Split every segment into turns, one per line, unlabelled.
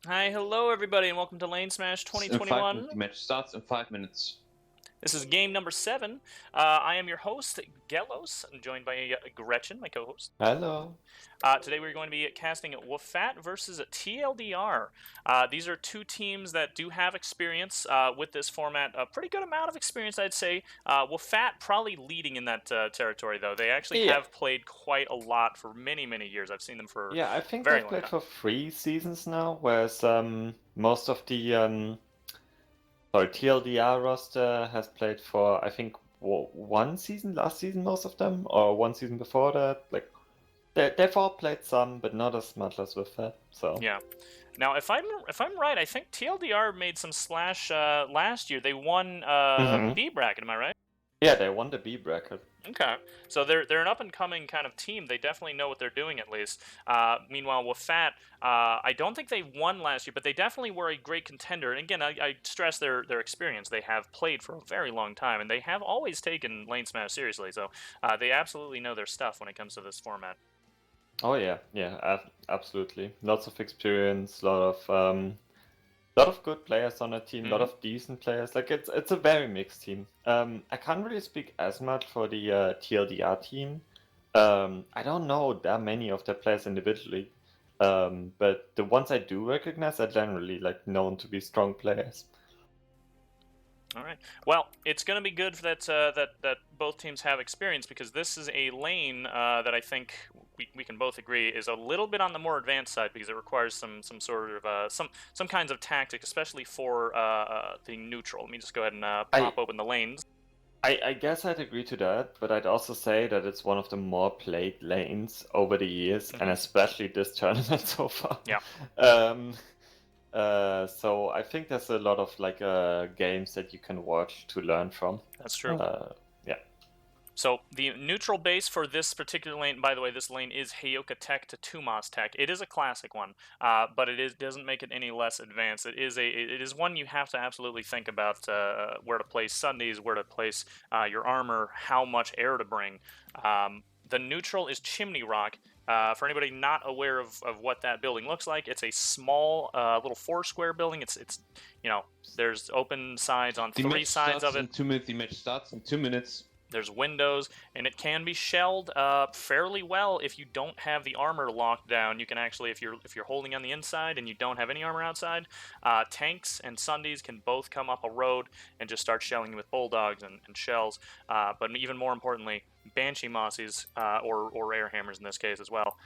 Hi, hello everybody, and welcome to LaneSmash
In 5 minutes,
2021.
the match starts in 5 minutes.
This is game number 7. I am your host, Gelos, joined by Gretchen, my co-host.
Hello.
Today we're going to be casting WFAT versus TLDR. These are two teams that do have experience with this format, a pretty good amount of experience, I'd say. WFAT probably leading in that territory, though. They actually
Yeah.
have played quite a lot for many, many years. I've seen them for
Yeah, I
a
think
very
they've
long
played
time.
for 3 seasons now, whereas most of the TLDR roster has played for, I think, one season, last season, most of them, or one season before that. Like they've all played some, but not as much as with that. So
Yeah. Now, if I'm right, I think TLDR made some slash last year. They won B bracket. Am I right?
yeah, they won the B bracket.
Okay, so they're an up and coming kind of team. They definitely know what they're doing at least. Meanwhile, with Fat, I don't think they won last year, but they definitely were a great contender. And again, I stress their experience. They have played for a very long time, and they have always taken LaneSmash seriously. So they absolutely know their stuff when it comes to this format.
Oh yeah, absolutely. Lots of experience, lot of good players on a team, lot of decent players. Like it's a very mixed team. I can't really speak as much for the TLDR team. I don't know that many of their players individually, but the ones I do recognize are generally like known to be strong players.
All right. Well, it's going to be good that that both teams have experience, because this is a lane that I think we can both agree is a little bit on the more advanced side, because it requires some sort of some kinds of tactic, especially for the neutral. Let me just go ahead and pop open the lanes.
I guess I'd agree to that, but I'd also say that it's one of the more played lanes over the years, and especially this tournament so far.
Yeah.
So I think there's a lot of like games that you can watch to learn from.
That's true.
Yeah.
So the neutral base for this particular lane, by the way, this lane is Heyoka Tech to Tumas Tech. It is a classic one, but doesn't make it any less advanced. It is one you have to absolutely think about where to place Sundays, where to place your armor, how much air to bring. The neutral is Chimney Rock. For anybody not aware of what that building looks like, it's a small little 4-square building. It's there's open sides on 3 sides of it.
In 2 minutes. The match starts in 2 minutes.
There's windows, and it can be shelled fairly well if you don't have the armor locked down. You can actually, if you're holding on the inside and you don't have any armor outside, tanks and Sundays can both come up a road and just start shelling with bulldogs and shells. But even more importantly, Banshee Mossies or air hammers in this case as well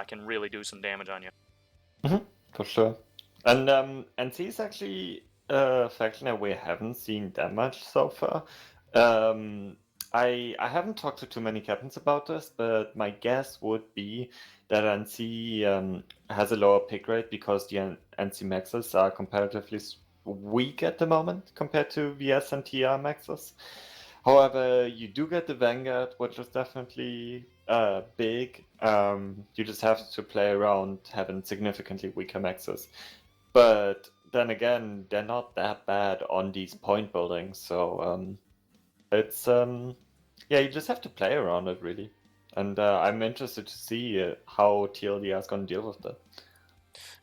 can really do some damage on you.
For sure. And NC is actually a faction that we haven't seen that much so far. I haven't talked to too many captains about this, but my guess would be that NC has a lower pick rate because the NC maxes are comparatively weak at the moment compared to VS and TR maxes. However, you do get the Vanguard, which is definitely big. You just have to play around having significantly weaker maxes. But then again, they're not that bad on these point buildings, so it's you just have to play around it really. And I'm interested to see how TLDR is going to deal with that.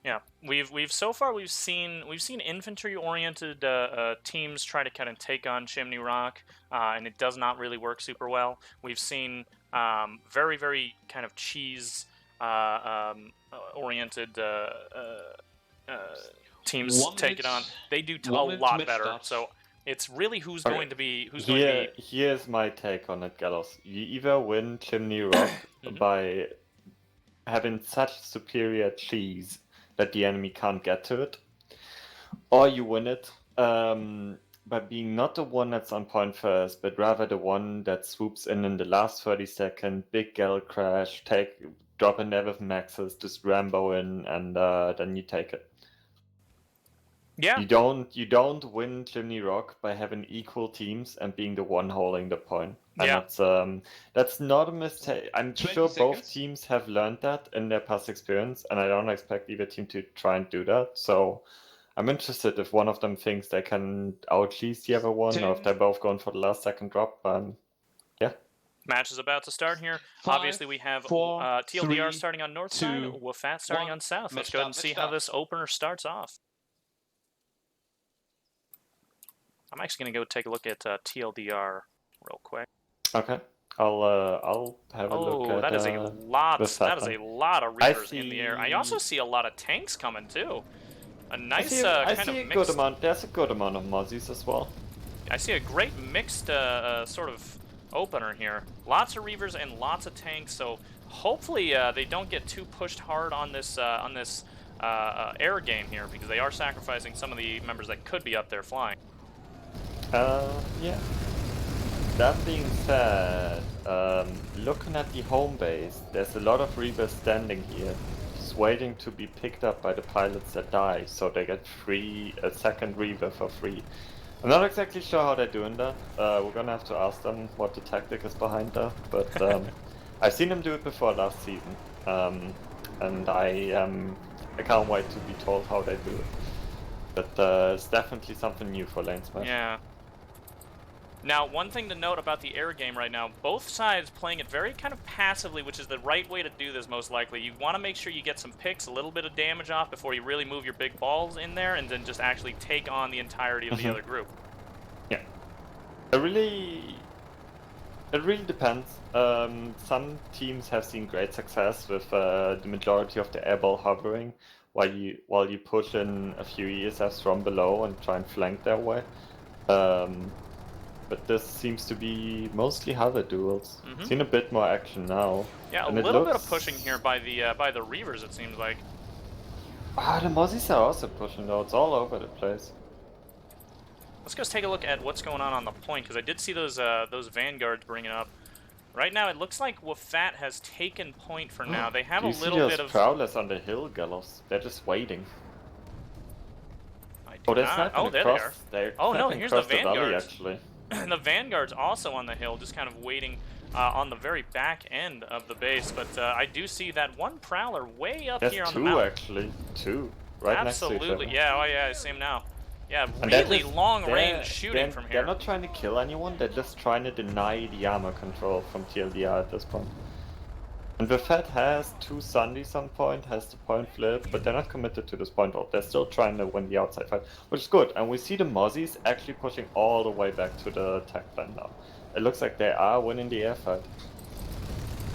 Yeah, we've so far seen infantry oriented teams try to kind of take on Chimney Rock, and it does not really work super well. We've seen very kind of cheese oriented teams take it on. They do a lot better. So it's really who's going to be.
Here's my take on it, Gallows. You either win Chimney Rock by having such superior cheese that the enemy can't get to it, or you win it by being not the one that's on point first, but rather the one that swoops in the last 30 seconds, big gal crash, drop in there with maxes, just Rambo in, and then you take it.
Yeah.
You don't win Chimney Rock by having equal teams and being the one holding the point. And that's not a mistake. I'm sure both teams have learned that in their past experience, and I don't expect either team to try and do that. So I'm interested if one of them thinks they can out-cheese the other one, or if they're both going for the last second drop. Yeah.
Match is about to start here.
5,
Obviously, we have
4,
TLDR
3,
starting on north side,
2,
WFAT starting
1.
on south. Let's
Match
go ahead and
start,
see
match
how
start.
this opener starts off. I'm actually going to go take a look at TLDR real quick.
Okay. I'll have a look
Oh,
at
that is a lot.
the
That is
Fatman.
a lot of
I
Reavers in the air. I
see-
also see a lot of tanks coming too. A
I
nice
see,
kind
a
of
good
mixed.
amount. There's a good amount of Mozzies as well.
I see a great mixed sort of opener here. Lots of Reavers and lots of tanks. So hopefully they don't get too pushed hard on this air game here, because they are sacrificing some of the members that could be up there flying.
Yeah. That being said, looking at the home base, there's a lot of Reavers standing here, just waiting to be picked up by the pilots that die, so they get a second Reaver for free. I'm not exactly sure how they're doing that. We're gonna have to ask them what the tactic is behind that, but I've seen them do it before last season, and I can't wait to be told how they do it. But it's definitely something new for LaneSmash.
Yeah. Now, one thing to note about the air game right now, both sides playing it very kind of passively, which is the right way to do this most likely. You want to make sure you get some picks, a little bit of damage off before you really move your big balls in there, and then just actually take on the entirety of the other group.
Yeah. It really depends. Some teams have seen great success with the majority of the airball hovering while you push in a few ESFs from below and try and flank their way. But this seems to be mostly hover duels. Seen a bit more action now.
Yeah, a
and
little bit of pushing here by the Reavers, it seems like.
Ah, the Mozzies are also pushing though. It's all over the place.
Let's go take a look at what's going on the point, because I did see those Vanguards bringing up. Right now, it looks like WFAT has taken point for now. They have a little bit of
Prowlers on the hill, Gallows. They're just waiting.
Oh,
they're sniping
oh, there
across.
they are.
They're
Oh no,
sniping
here's the
across the valley,
Vanguards.
actually.
The Vanguard's also on the hill, just kind of waiting on the very back end of the base. But I do see that one Prowler way up here on the mountain.
Actually. Two. Right
Absolutely.
next to each other.
Yeah, oh yeah, I see him now. Yeah,
And
really long-range shooting from here.
They're not trying to kill anyone, they're just trying to deny the armor control from TLDR at this point. And WFAT has two Sundays on point, has the point flip, but they're not committed to this point hold. They're still trying to win the outside fight, which is good. And we see the Mozzies actually pushing all the way back to the attack plan now. It looks like they are winning the air fight.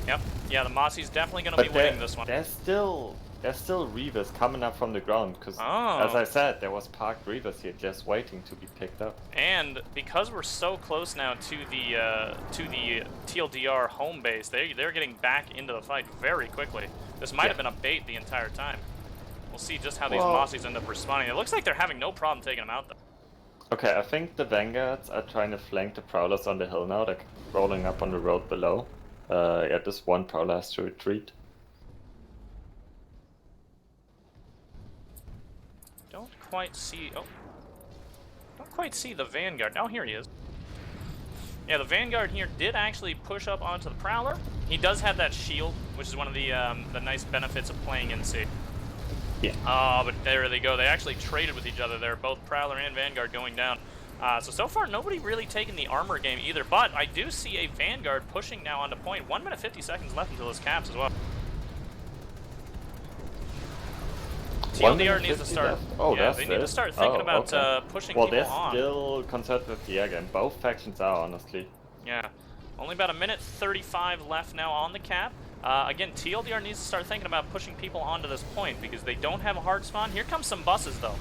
Yep. Yeah, the Mozzies definitely going to be winning this one.
There's still Reavers coming up from the ground, because as I said, there was parked Reavers here just waiting to be picked up.
And because we're so close now to the TLDR home base, they're getting back into the fight very quickly. This might have been a bait the entire time. We'll see just how these Mozzies end up responding. It looks like they're having no problem taking them out, though.
Okay, I think the Vanguards are trying to flank the Prowlers on the hill now. They're rolling up on the road below. Yeah, this one Prowler has to retreat.
Don't quite see the Vanguard. Oh, here he is. Yeah, the Vanguard here did actually push up onto the Prowler. He does have that shield, which is one of the nice benefits of playing NC.
Yeah.
Oh, but there they go. They actually traded with each other there, both Prowler and Vanguard going down. So far, nobody really taking the armor game either, but I do see a Vanguard pushing now onto point. 1 minute 50 seconds left until this caps as well. TLDR needs to start.
Left. Oh,
yeah, they need to start thinking about pushing people on.
Well, they're still concerned with the air game. Both factions are, honestly.
Yeah. Only about 1 minute 35 left now on the cap. Again, TLDR needs to start thinking about pushing people onto this point, because they don't have a hard spawn. Here comes some buses, though.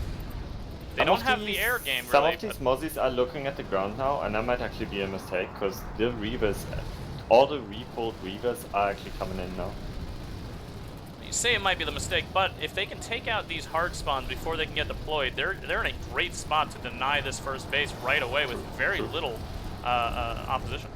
They don't have the air game, really.
Some of these Mozzies are looking at the ground now, and that might actually be a mistake, because the Reavers, all the repulled Reavers are actually coming in now.
You say it might be the mistake, but if they can take out these hard spawns before they can get deployed, they're in a great spot to deny this first base right away with very little opposition.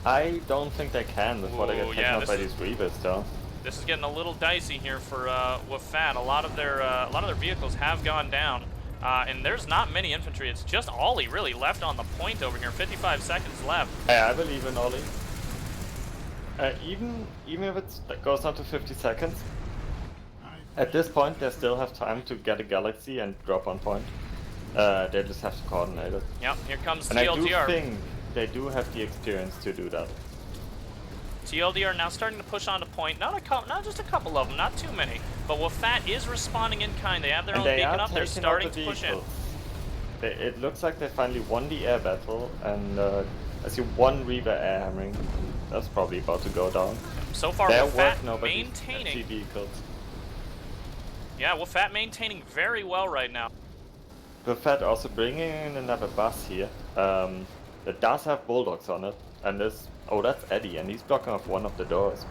I don't think they can before they get taken out by these Reavers, though.
This is getting a little dicey here for WFAT. A lot of their vehicles have gone down, and there's not many infantry. It's just Ollie really left on the point over here. 55 seconds left.
Yeah, I believe in Ollie. Even if it goes down to 50 seconds, at this point they still have time to get a Galaxy and drop on point. They just have to coordinate it.
Yep, here comes
and
TLDR.
they do have the experience to do that.
TLDR now starting to push onto point. Not just a couple of them, not too many. But WFAT is responding in kind. They have their
And
own
they
beacon
are
up. They're
taking out
starting
the
to push in.
vehicles. It looks like they finally won the air battle, and I see one Reaver air hammering. That's probably about to go down.
So far,
There
WFAT
were nobody
maintaining.
FC vehicles.
Yeah, WFAT maintaining very well right now.
WFAT also bringing in another bus here. That does have bulldogs on it, and this. Oh, that's Eddie, and he's blocking off one of the doors.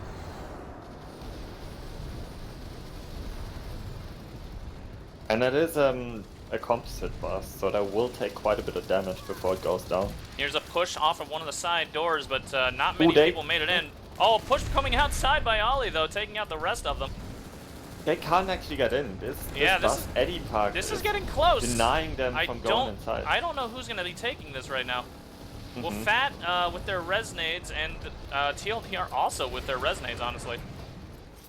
And it is a composite bus, so that will take quite a bit of damage before it goes down.
Here's a push off of one of the side doors, but not many people made it in. Oh, a push coming outside by Ollie, though, taking out the rest of them.
They can't actually get in. This bus, Eddie Park,
this is getting close.
Denying them from going inside.
I don't know who's going to be taking this right now. WFAT with their resonades, and TLDR also with their resonades, honestly.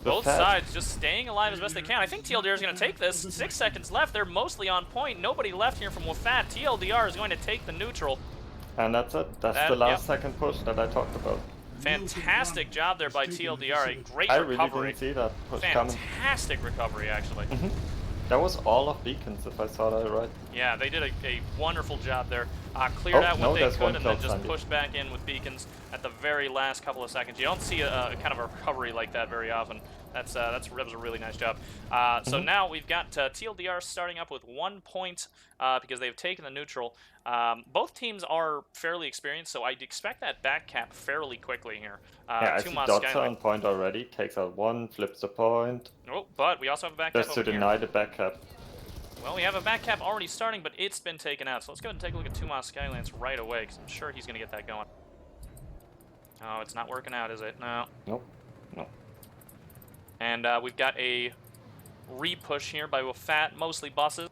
Both sides just staying alive as best they can. I think TLDR is going to take this. 6 seconds left. They're mostly on point. Nobody left here from WFAT. TLDR is going to take the neutral.
And that's it. That's the last second push that I talked about.
Fantastic job there by TLDR. A great recovery.
I really didn't see that push coming.
Fantastic recovery, actually.
That was all of beacons, if I saw that right.
Yeah, they did a wonderful job there. Cleared out what they could and then just pushed back in with beacons at the very last couple of seconds. You don't see a kind of a recovery like that very often. That was a really nice job. So now we've got TLDR starting up with 1 point because they've taken the neutral. Both teams are fairly experienced, so I'd expect that back cap fairly quickly here.
Yeah, I see Dots on point already. Takes out one, flips the point.
Oh, but we also have a back cap
just to deny the back cap.
Well, we have a back cap already starting, but it's been taken out. So let's go ahead and take a look at 2mas Skylance right away, because I'm sure he's going to get that going. Oh, it's not working out, is it? No.
Nope. No.
And we've got a re-push here by WFAT, mostly buses.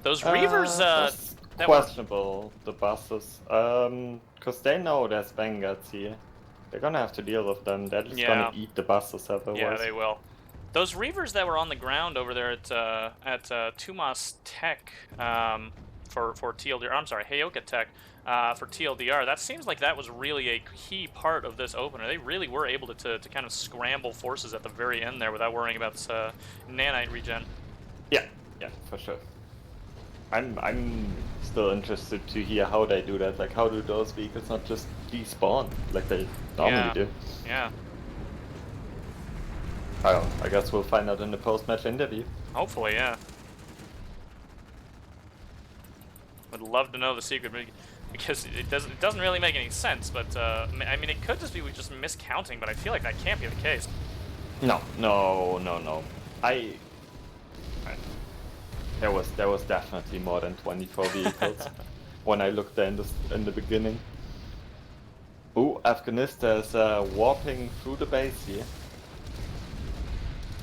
Those Reavers,
questionable, the buses. Because they know there's Vanguards here. They're gonna have to deal with them. They're just gonna eat the buses otherwise.
Yeah, they will. Those Reavers that were on the ground over there at 2mas Tech for TLDR, I'm sorry, Heyoka Tech for TLDR, that seems like that was really a key part of this opener. They really were able to kind of scramble forces at the very end there without worrying about this nanite regen.
Yeah, for sure. I'm still interested to hear how they do that. Like, how do those vehicles not just despawn like they normally do?
Yeah.
I guess we'll find out in the post-match interview.
Hopefully, yeah. Would love to know the secret because it doesn't really make any sense. But I mean, it could just be just miscounting, but I feel like that can't be the case.
No. There was definitely more than 24 vehicles when I looked there in the beginning. Ooh, Afghanistan is warping through the base here.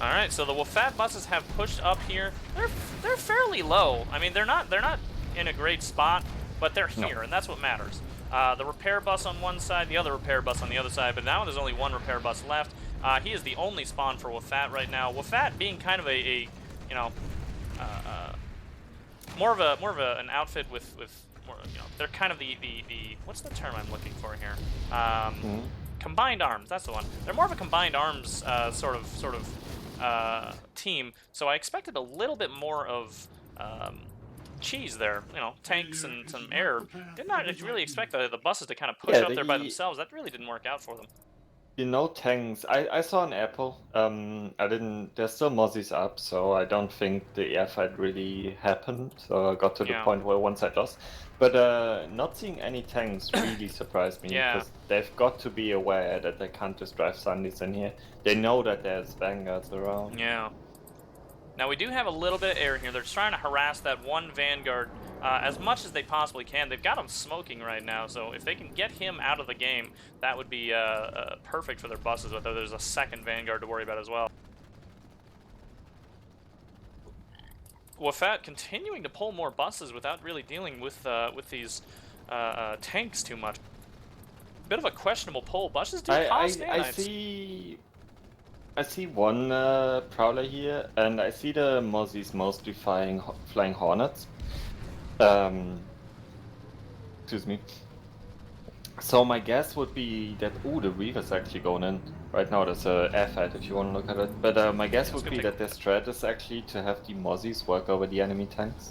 All right, so the WFAT buses have pushed up here. They're fairly low. I mean, they're not in a great spot, but they're here, and that's what matters. The repair bus on one side, the other repair bus on the other side, but now there's only one repair bus left. He is the only spawn for WFAT right now. WFAT being kind of a you know, more of an outfit with more, you know, they're kind of the what's the term I'm looking for here? Combined arms. That's the one. They're more of a combined arms sort of team. So I expected a little bit more of cheese there. You know, tanks and some air. Did not really expect the buses to kind of push up there by themselves. That really didn't work out for them.
You know, tanks. I saw an apple. I didn't. There's still mozzies up, so I don't think the air fight really happened. So I got to the point where one side lost. But not seeing any tanks really surprised me. Because they've got to be aware that they can't just drive Sundays in here. They know that there's Vanguards around.
Yeah. Now we do have a little bit of air here. They're trying to harass that one Vanguard as much as they possibly can. They've got him smoking right now, so if they can get him out of the game, that would be perfect for their buses, but there's a second Vanguard to worry about as well. WFAT continuing to pull more buses without really dealing with these tanks too much. Bit of a questionable pull. Buses do cost nanites.
I see one Prowler here, and I see the Mozzies mostly flying Hornets. Excuse me. So my guess would be that the Reaver's actually going in. Right now there's a WFAT if you want to look at it. But my guess would be that their strat is actually to have the Mozzies work over the enemy tanks.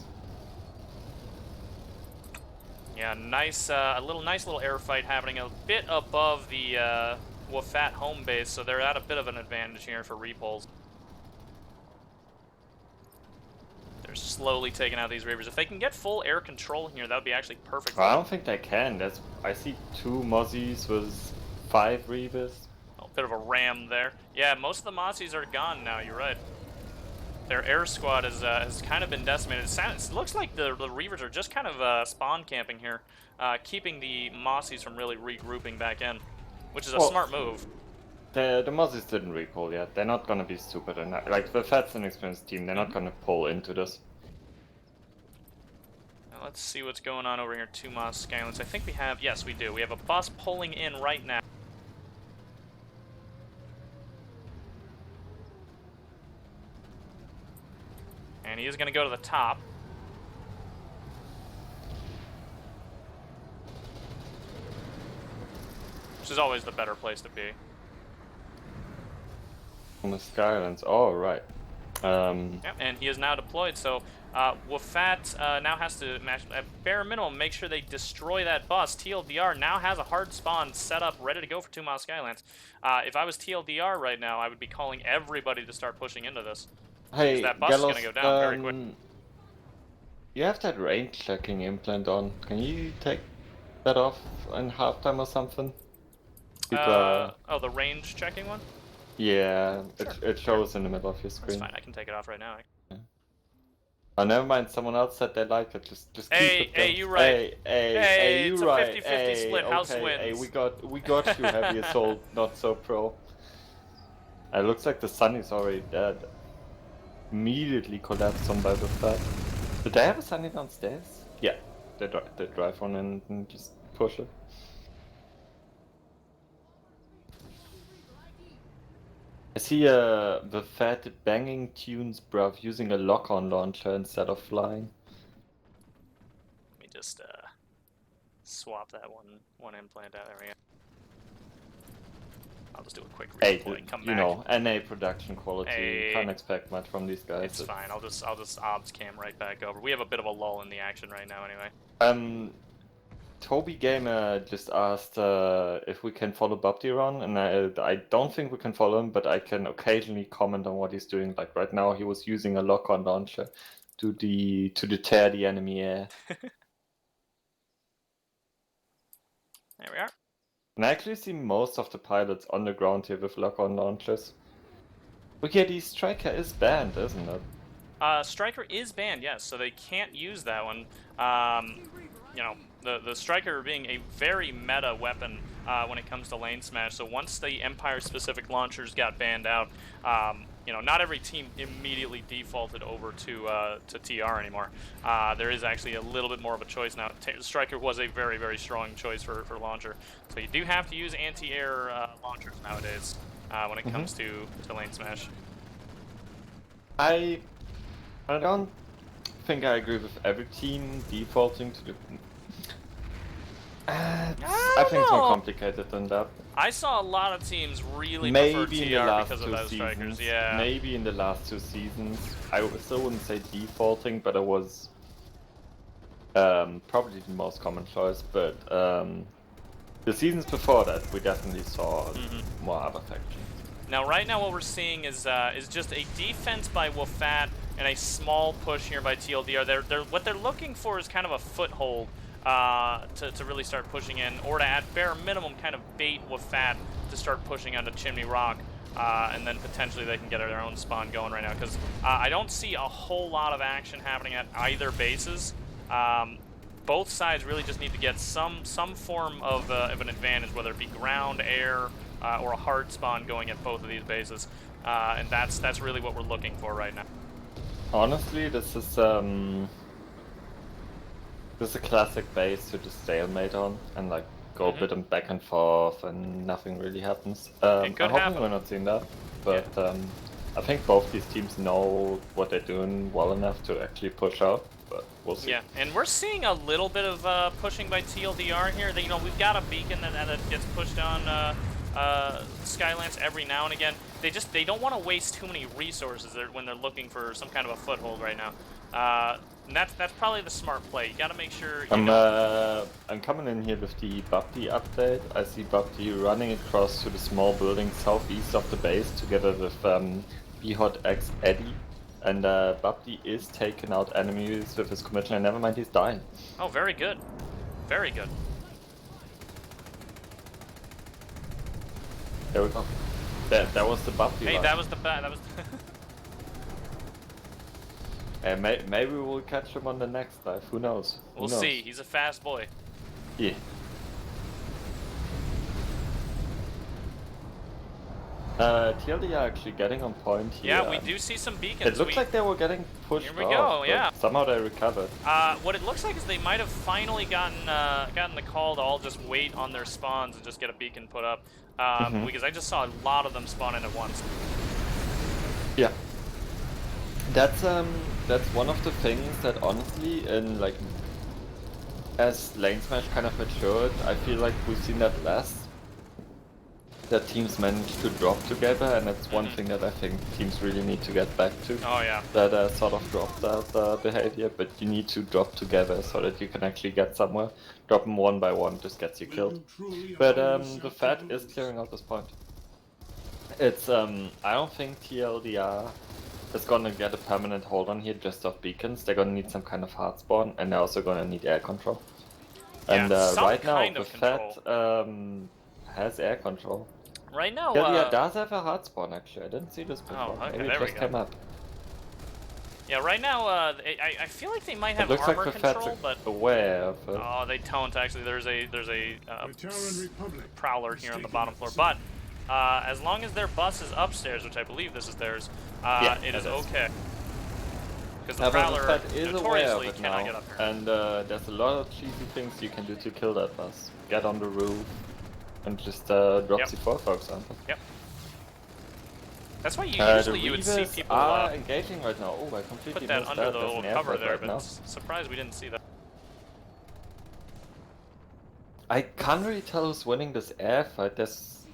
Yeah, nice, nice little air fight happening a bit above the WFAT home base, so they're at a bit of an advantage here for repulls. They're slowly taking out these Reavers. If they can get full air control here, that would be actually perfect.
I don't think they can. I see 2 Mozzies with 5 Reavers.
A bit of a ram there. Yeah, most of the Mozzies are gone now, you're right. Their air squad has kind of been decimated. It looks like the Reavers are just kind of spawn camping here, keeping the Mozzies from really regrouping back in, which is a smart move.
The Mozzies didn't recall yet. They're not gonna be stupid enough. Like, the Fat's an experienced team, they're not gonna pull into this.
Now let's see what's going on over here at 2 Moss Skylands. I think we have, yes we do, we have a bus pulling in right now. And he is going to go to the top. Which is always the better place to be.
On the Skylands, oh right.
Yeah, and he is now deployed, so WFAT now has to, at bare minimum, make sure they destroy that bus. TLDR now has a hard spawn set up, ready to go for 2 Mile Skylands. If I was TLDR right now, I would be calling everybody to start pushing into this.
Hey,
that bus is going to go down very quick.
You have that range checking implant on. Can you take that off in halftime or something?
Oh, the range checking one?
Yeah,
Sure.
it shows in the middle of your screen.
That's fine, I can take it off right now.
Yeah. Oh, never mind. Someone else said they like it. Just keep it.
Hey, you right.
Hey, you
it's
right.
a 50-50 split. House
okay,
wins.
Hey, we got you, Heavy Assault, not so pro. It looks like the sun is already dead. Immediately collapsed on by the fat. Did they have a sunny downstairs? Yeah, they drive on and just push it. I see the fat banging tunes, bruv, using a lock-on launcher instead of flying.
Let me just swap that one implant out. There we go. I'll just do a quick redeploy and come back.
You know, NA production quality.
Hey.
Can't expect much from these guys.
It's fine. I'll just obs cam right back over. We have a bit of a lull in the action right now, anyway.
Toby Gamer just asked if we can follow Bubdi around, and I don't think we can follow him, but I can occasionally comment on what he's doing. Like right now, he was using a lock-on launcher to deter the enemy air.
There we are.
And I actually see most of the pilots on the ground here with lock-on launchers. Look, yeah, the Striker is banned, isn't it?
Striker is banned, yes, so they can't use that one. You know, the Striker being a very meta weapon when it comes to LaneSmash, so once the Empire-specific launchers got banned out, you know, not every team immediately defaulted over to TR anymore. There is actually a little bit more of a choice now. Striker was a very, very strong choice for launcher, so you do have to use anti-air launchers nowadays when it comes to LaneSmash.
I don't think I agree with every team defaulting to the... I think it's more complicated than that.
I saw a lot of teams really
Maybe
prefer
in the
TR
last
because of
2
those
seasons.
strikers, yeah.
Maybe in the last 2 seasons. I still wouldn't say defaulting, but it was probably the most common choice. But the seasons before that, we definitely saw more other factions.
Now, right now, what we're seeing is just a defense by WFAT and a small push here by TLDR. What they're looking for is kind of a foothold to really start pushing in, or to at bare minimum kind of bait WFAT to start pushing onto Chimney Rock, and then potentially they can get their own spawn going right now, because I don't see a whole lot of action happening at either bases. Both sides really just need to get some form of an advantage, whether it be ground, air, or a hard spawn going at both of these bases, and that's really what we're looking for right now.
Honestly, this is a classic base to just stalemate on and like go a bit back and forth and nothing really happens. I'm hoping we're not seeing that, but I think both these teams know what they're doing well enough to actually push out. but we'll see.
Yeah, and we're seeing a little bit of pushing by TLDR here. That, you know, we've got a beacon that gets pushed on Skylance every now and again. They don't want to waste too many resources when they're looking for some kind of a foothold right now. And that's probably the smart play. You got to make sure.
I'm coming in here with the Bubty update. I see Bubty running across to the small building southeast of the base together with BHOT X Eddie. And Bubty is taking out enemies with his commission, and never mind, he's dying.
Oh, very good. Very good.
There we go. That was the Bubty.
Hey,
run.
that was the
Maybe we'll catch him on the next dive. Who knows?
We'll see. He's a fast boy.
Yeah. TLDR actually getting on point here.
Yeah, we do see some beacons.
It looks like they were getting pushed
Here we
off,
go, yeah.
Somehow they recovered.
What it looks like is they might have finally gotten the call to all just wait on their spawns and just get a beacon put up. Because I just saw a lot of them spawn in at once.
Yeah. That's one of the things that honestly, in like, as LaneSmash kind of matured, I feel like we've seen that less. That teams manage to drop together, and that's one thing that I think teams really need to get back to.
Oh yeah.
That sort of dropped that behavior, but you need to drop together so that you can actually get somewhere. Dropping one by one just gets you killed. But the FAT is clearing out this point. It's I don't think TLDR is gonna get a permanent hold on here just off beacons. They're gonna need some kind of hard spawn, and they're also gonna need air control. And right now the FAT has air control.
Right now,
TLDR does have a hard spawn actually. I didn't see this before.
Oh, okay,
Maybe
there
it
we
just
go.
came up.
Yeah, right now, I feel like they might have
It looks
armor
like the
control,
FAT's
but
aware of it.
oh, they don't actually. There's a prowler here on the bottom floor, but as long as their bus is upstairs, which I believe this is theirs, it is okay. Because the prowler
FAT is aware of
notoriously
it
cannot
now,
get up here.
and there's a lot of cheesy things you can do to kill that bus. Get on the roof and just drop C4, for example.
Yep. That's why usually you would see
Reavers
people
are engaging right now. Oh, I completely
put that
missed
under
that.
the
There's
little
an
cover
airfight
there,
right
but
now.
surprised we didn't see that.
I can't really tell who's winning this airfight. There's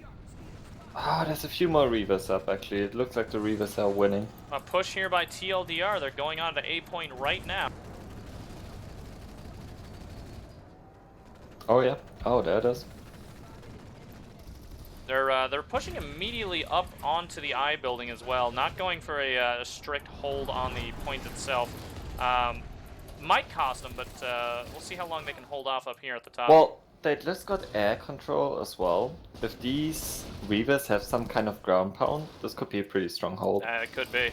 a few more Reavers up actually. It looks like the Reavers are winning.
A push here by TLDR. They're going on to A point right now.
Oh yeah. Oh, there it is.
They're pushing immediately up onto the I building as well. Not going for a strict hold on the point itself. Might cost them, but we'll see how long they can hold off up here at the top.
Well, they just got air control as well. If these Reavers have some kind of ground pound, this could be a pretty strong hold.
It could be.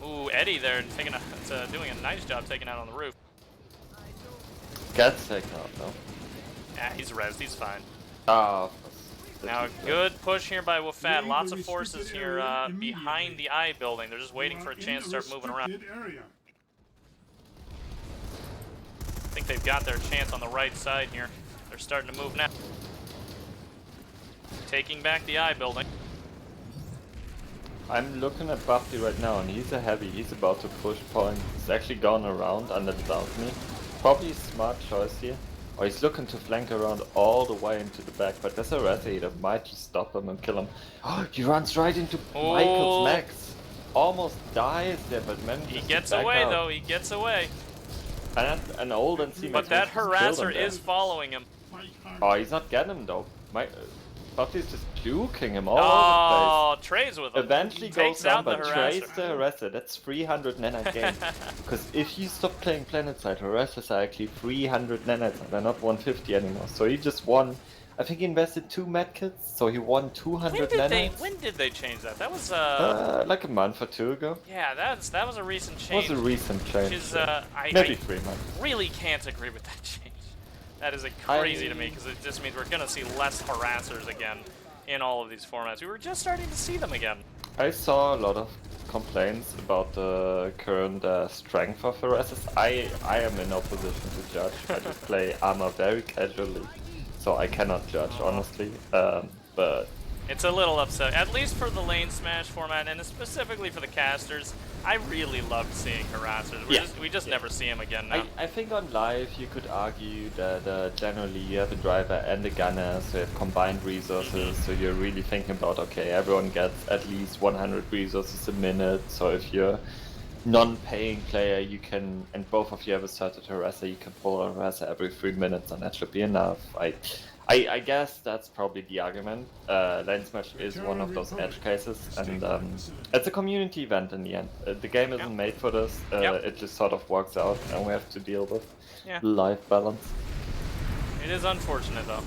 Ooh, Eddie there doing a nice job taking out on the roof.
Gets taken out though.
Yeah, he's rezzed. He's fine.
Ah.
Now, good push here by WFAT. Lots of forces here behind the I building. They're just waiting for a chance to start moving around. I think they've got their chance on the right side here. They're starting to move now. Taking back the I building.
I'm looking at Buffy right now, and he's a heavy. He's about to push point. He's actually gone around under the balcony. Probably a smart choice here. Or he's looking to flank around all the way into the back, but there's a Razzie that might just stop him and kill him. Oh, he runs right into Michael's Max. Almost dies there, but manages
He
to
gets
back
away
out.
though. He gets away.
And an old and C
But that harasser is following him.
Oh, he's not getting him though. Buffy's just juking him all over
Oh, trades with
the
him.
place. Eventually
Takes
goes down,
out the
but trades
harasser.
the harasser. That's 300 nanite gain. Because if you stop playing PlanetSide, harassers are actually 300 nanites. They're not 150 anymore. So he just won. I think he invested 2 medkits, so he won 200 nanites.
When did they change that? That was
like a month or 2 ago.
yeah, that was a recent
It
change.
was a recent change.
Which is
Maybe
I
3 months.
really can't agree with that change. That is crazy to me because it just means we're gonna see less harassers again in all of these formats. We were just starting to see them again.
I saw a lot of complaints about the current strength of harassers. I am in no position to judge. I just play armor very casually, so I cannot judge honestly. But
It's a little upsetting, at least for the LaneSmash format, and specifically for the casters. I really loved seeing harassers. We just never see them again now.
I think on live you could argue that generally you have a driver and a gunner, so you have combined resources, so you're really thinking about, okay, everyone gets at least 100 resources a minute, so if you're non-paying player, you can, and both of you have a certain harasser, you can pull a harasser every 3 minutes, and that should be enough. I guess that's probably the argument. LaneSmash is one of those edge cases, and it's a community event in the end. The game isn't made for this, it just sort of works out, and we have to deal with life balance.
It is unfortunate, though.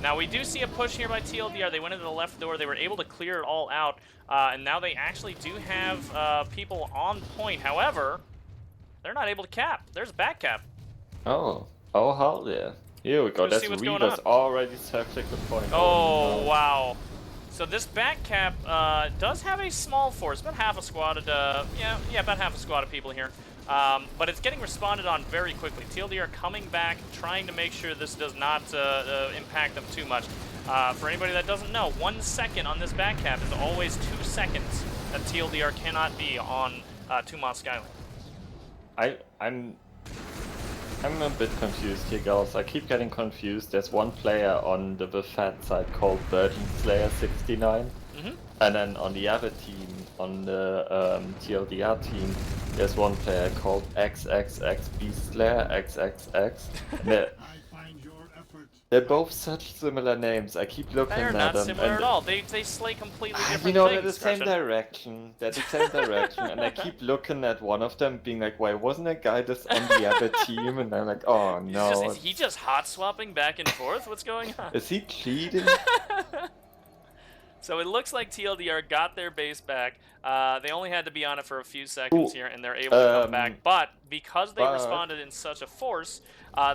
Now, we do see a push here by TLDR. They went into the left door. They were able to clear it all out, and now they actually do have people on point. However, they're not able to cap. There's a back cap.
Oh, hell yeah. Here we go, that's Reader's already circling the point.
Oh, no. Wow. So this back cap does have a small force, about half a squad of, about half a squad of people here. But it's getting responded on very quickly. TLDR coming back, trying to make sure this does not impact them too much. For anybody that doesn't know, 1 second on this back cap is always 2 seconds that TLDR cannot be on 2-Moss Skylane.
I'm a bit confused here, girls. I keep getting confused. There's one player on the WFAT side called Virgin Slayer 69. And then on the other team, on the TLDR team, there's one player called XXX Beast Slayer XXX. They're both such similar names. I keep looking at them.
They're not similar at all. They slay completely different things.
They're the same direction. They're the same direction. And I keep looking at one of them being like, why wasn't that guy just on the other team? And I'm like, oh no.
Is he just hot swapping back and forth? What's going on?
Is he cheating?
So it looks like TLDR got their base back. They only had to be on it for a few seconds here, and they're able to come back. But because they responded in such a force,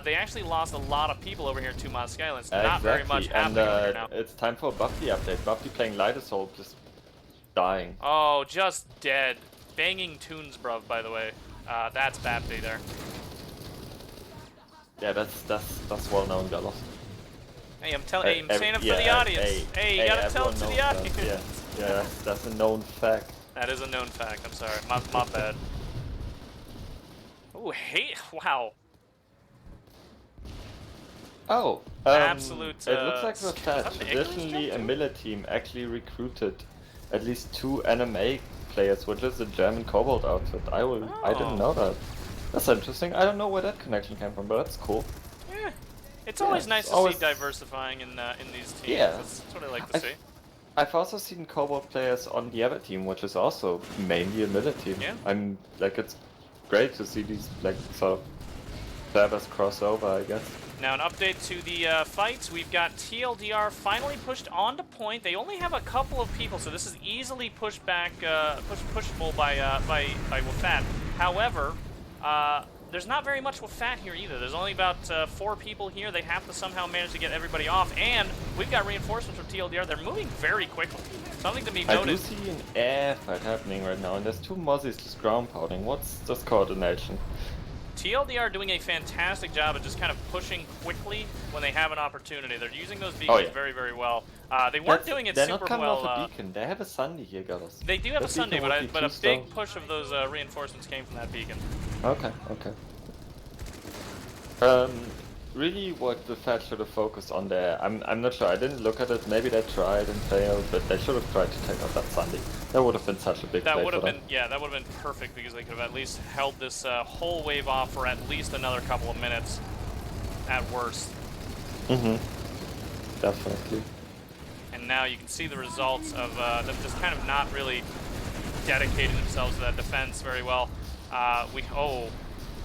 they actually lost a lot of people over here in 2-Moss Skylane. It's not very much happening over here now.
It's time for a Buffy update. Buffy playing Light Assault, just dying.
Oh, just dead. Banging tunes, bruv, by the way. That's Bapty there.
Yeah, that's well known, Galos.
Hey, I'm saying it for the audience. Hey, you gotta tell it to the audience.
Yeah, that's a known fact.
That is a known fact. I'm sorry, my bad. Ooh, hey, wow.
Oh,
absolute.
It looks like WFAT traditionally a Miller team actually recruited at least 2 NMA players, which is a German Cobalt outfit. I didn't know that. That's interesting. I don't know where that connection came from, but that's cool.
Yeah. It's always nice to see diversifying in these teams.
Yeah.
That's what I like to see.
I've also seen Cobalt players on the other team, which is also mainly a Miller team.
Yeah.
I'm like, it's great to see these like sort of servers cross over, I guess.
Now an update to the fights. We've got TLDR finally pushed onto point. They only have a couple of people, so this is easily pushed back, pushable by WFAT. However, there's not very much WFAT here either. There's only about 4 people here. They have to somehow manage to get everybody off, and we've got reinforcements from TLDR. They're moving very quickly. Something to be noted.
I do see an air fight happening right now, and there's 2 Mozzies just ground pounding. What's this coordination?
TLDR doing a fantastic job of just kind of pushing quickly when they have an opportunity. They're using those beacons very, very well. They weren't doing it super well.
They're not coming off a beacon. They have a Sunday here, Gallos.
They do have a Sunday, but a big push of those reinforcements came from that beacon.
Okay. Really what the WFAT should have focused on there, I'm not sure, I didn't look at it, maybe they tried and failed, but they should have tried to take out that Sunday. That would have been such a big play for them.
Yeah, that would have been perfect, because they could have at least held this whole wave off for at least another couple of minutes, at worst.
Definitely.
And now you can see the results of them just kind of not really dedicating themselves to that defense very well.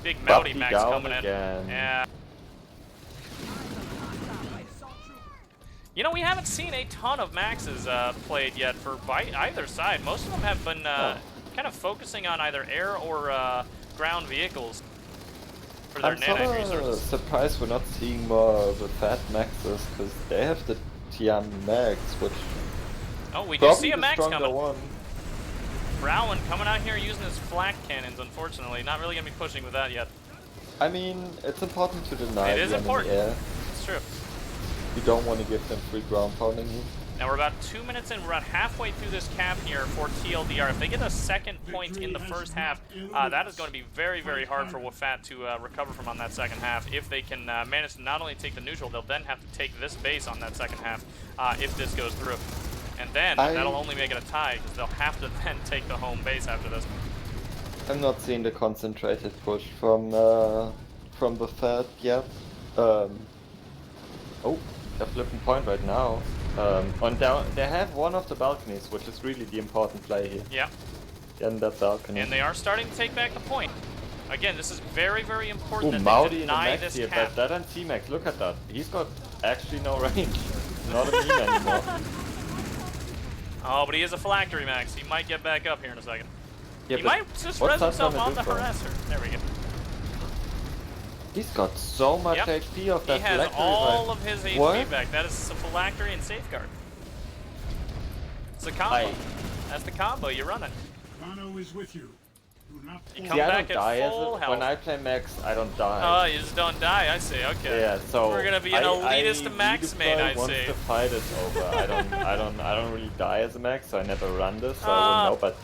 Big Mouty Max coming in. Yeah. You know, we haven't seen a ton of Maxes played yet for either side. Most of them have been kind of focusing on either air or ground vehicles for their nano resources.
I'm surprised we're not seeing more WFAT Maxes, because they have the Tian Max, which...
Oh, we do see a Max coming.
One.
Browen coming out here using his flak cannons, unfortunately. Not really going to be pushing with that yet.
I mean, it's important to deny
it is important.
In the air.
It's true.
You don't want to give them free ground pounding here.
Now we're about 2 minutes in. We're about halfway through this cap here for TLDR. If they get a second point in the first half, that is going to be very, very hard for WFAT to recover from on that second half. If they can manage to not only take the neutral, they'll then have to take this base on that second half if this goes through. And then that'll only make it a tie because they'll have to then take the home base after this.
I'm not seeing the concentrated push from the third yet. Oh, they're flipping point right now. On down, they have one of the balconies, which is really the important play here.
Yeah.
Getting that balcony.
And they are starting to take back the point. Again, this is very, very important that
Maudi
they
in the
deny
max
this
here,
cap.
but that and T-Max, look at that. He's got actually no range. Not a meme anymore.
Oh, but he is a phylactery max. He might get back up here in a second.
Yeah,
He
but
might just
what's
res
that
himself
gonna
on
do
the
for him?
harasser. There we go.
He's got so much
Yep.
HP of that
He has
phylactery
all
revive.
of his HP
What?
back. That is a phylactery and safeguard. It's a combo. That's the combo you're running.
Rano is with you. Do not
You
fall.
come
See, I
back
don't
at
die
full health.
when I play max, I don't die.
Oh, you just don't die. I see. Okay.
Yeah, so
we're gonna be an elitist max main, I'd
once
say.
the fight is over. I don't really die as a max, so I never run this, so I
Ah.
wouldn't know. But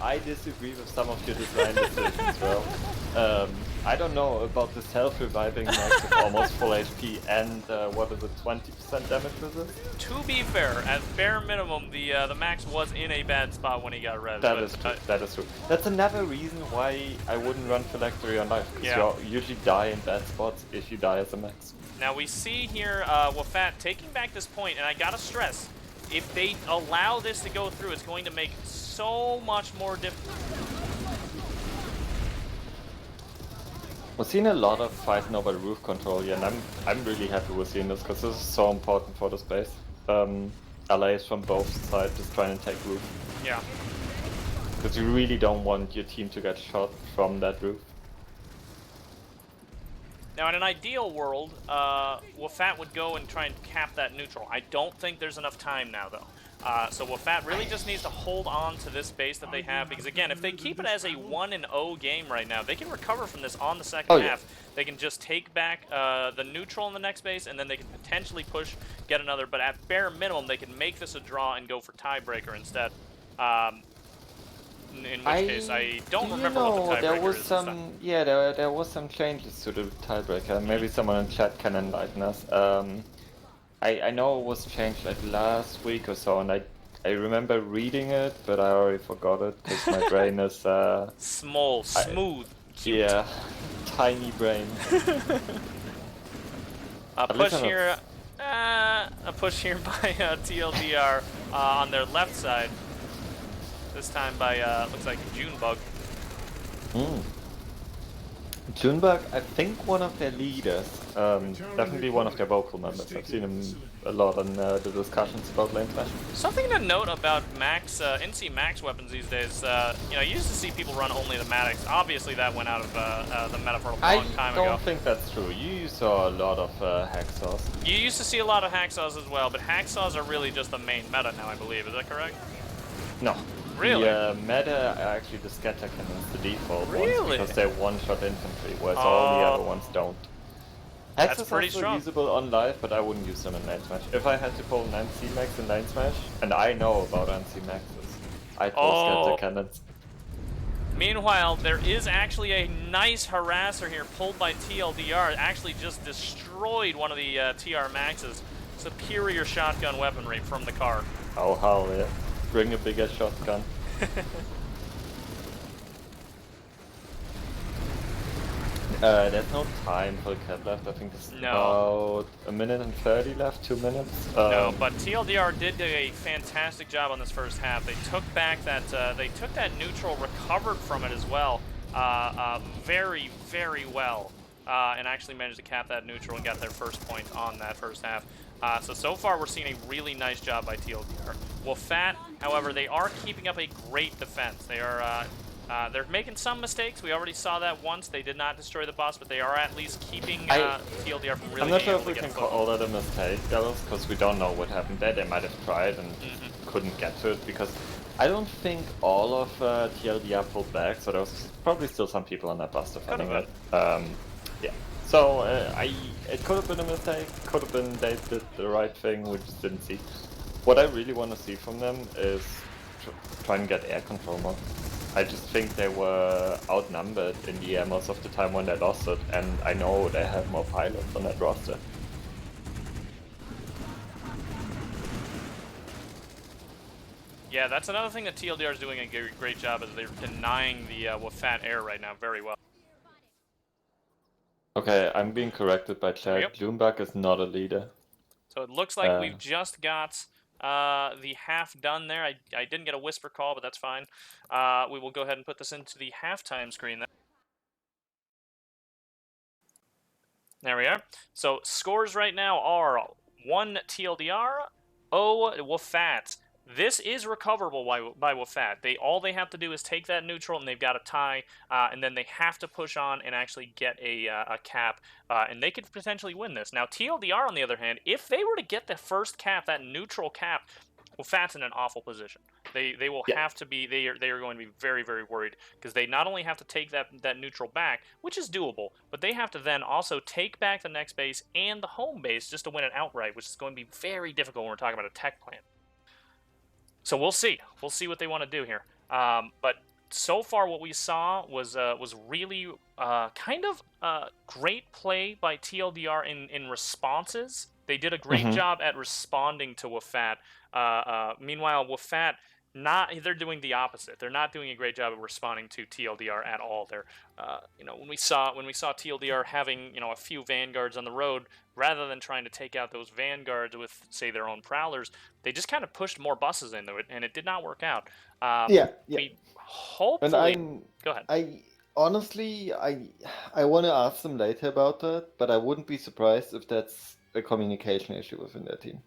I disagree with some of your design decisions, well. I don't know about the self-reviving max with almost full HP and what is it, 20% damage resist?
To be fair, at bare minimum, the max was in a bad spot when he got res.
That
but,
is true. That is true. That's another reason why I wouldn't run phylactery on life. Because
Yeah.
you usually die in bad spots if you die as a max.
Now we see here WFAT taking back this point, and I gotta stress, if they allow this to go through, it's going to make so much more difficult.
We're seeing a lot of fighting over roof control here, and I'm really happy with seeing this because this is so important for the space. LAs from both sides just trying to take roof.
Yeah.
Because you really don't want your team to get shot from that roof.
Now, in an ideal world, WFAT would go and try and cap that neutral. I don't think there's enough time now, though. So WFAT really just needs to hold on to this base that they have, because again, if they keep it as a 1-0 game right now, they can recover from this on the second half. They can just take back the neutral in the next base, and then they can potentially push, get another, but at bare minimum, they can make this a draw and go for tiebreaker instead. In which case, I don't remember what the tiebreaker
there was
is this
some,
time.
yeah, there was some changes to the tiebreaker. Maybe someone in chat can enlighten us. I know it was changed like last week or so, and I remember reading it, but I already forgot it because my brain is
Small, smooth, cute.
yeah, tiny brain.
A push here by TLDR on their left side. This time by looks like Junebug.
Junebug, I think one of their leaders, definitely one of their vocal members. I've seen him a lot on the discussions about LaneSmash.
Something to note about Max, NC Max weapons these days. You know, you used to see people run only the Maddox. Obviously, that went out of the meta for a long time ago.
I don't think that's true. You saw a lot of hacksaws.
You used to see a lot of hacksaws as well, but hacksaws are really just the main meta now, I believe. Is that correct?
No.
Really?
The meta are actually the scatter cannons, the default
Really?
ones, because they're one-shot infantry, whereas all the other ones don't.
That's
Haxes
pretty
are still
strong.
usable on live, but I wouldn't use them in LaneSmash. If I had to pull an NC Max in LaneSmash, and I know about NC Maxes, I'd pull scatter cannons.
Meanwhile, there is actually a nice harasser here pulled by TLDR. It actually just destroyed one of the TR Maxes. Superior shotgun weaponry from the car.
Oh, hell yeah. Bring a bigger shotgun. There's no time for the cap left. I think it's about a minute and 30 left, 2 minutes.
No, but TLDR did do a fantastic job on this first half. They took back that neutral, recovered from it as well, very, very well, and actually managed to cap that neutral and got their first point on that first half. So far we're seeing a really nice job by TLDR. WFAT, however, they are keeping up a great defense. They are they're making some mistakes. We already saw that once. They did not destroy the boss, but they are at least keeping TLDR from really
I'm not
being
sure
able
if we
to
can
get
call that a mistake, Dallas, because we don't know what happened there. They might have tried and couldn't get to it, because I don't think all of TLDR pulled back, so there was probably still some people on that bus defending it. Yeah. So it could have been a mistake. Could have been they did the right thing. We just didn't see. What I really want to see from them is try and get air control more. I just think they were outnumbered in the air most of the time when they lost it, and I know they have more pilots on that roster.
Yeah, that's another thing that TLDR is doing a great job is they're denying the WFAT air right now very well.
Okay, I'm being corrected by chat.
Yep.
Bloomberg is not a leader.
So it looks like we've just got the half done there. I didn't get a whisper call, but that's fine. We will go ahead and put this into the halftime screen then. There we are. So scores right now are 1 TLDR, 0 WFAT. This is recoverable by WFAT. All they have to do is take that neutral, and they've got a tie, and then they have to push on and actually get a cap, and they could potentially win this. Now, TLDR, on the other hand, if they were to get the first cap, that neutral cap, WFAT's in an awful position. They will have to be. They are going to be very, very worried because they not only have to take that neutral back, which is doable, but they have to then also take back the next base and the home base just to win it outright, which is going to be very difficult when we're talking about a tech plant. So we'll see. We'll see what they want to do here. But so far, what we saw was really kind of great play by TLDR in responses. They did a great job at responding to WFAT. Meanwhile, WFAT, they're doing the opposite. They're not doing a great job of responding to TLDR at all. They're, when we saw TLDR having a few vanguards on the road, rather than trying to take out those vanguards with, say, their own prowlers, they just kind of pushed more buses into it, and it did not work out. We hopefully. Go ahead.
I honestly, I want to ask them later about that, but I wouldn't be surprised if that's a communication issue within their team.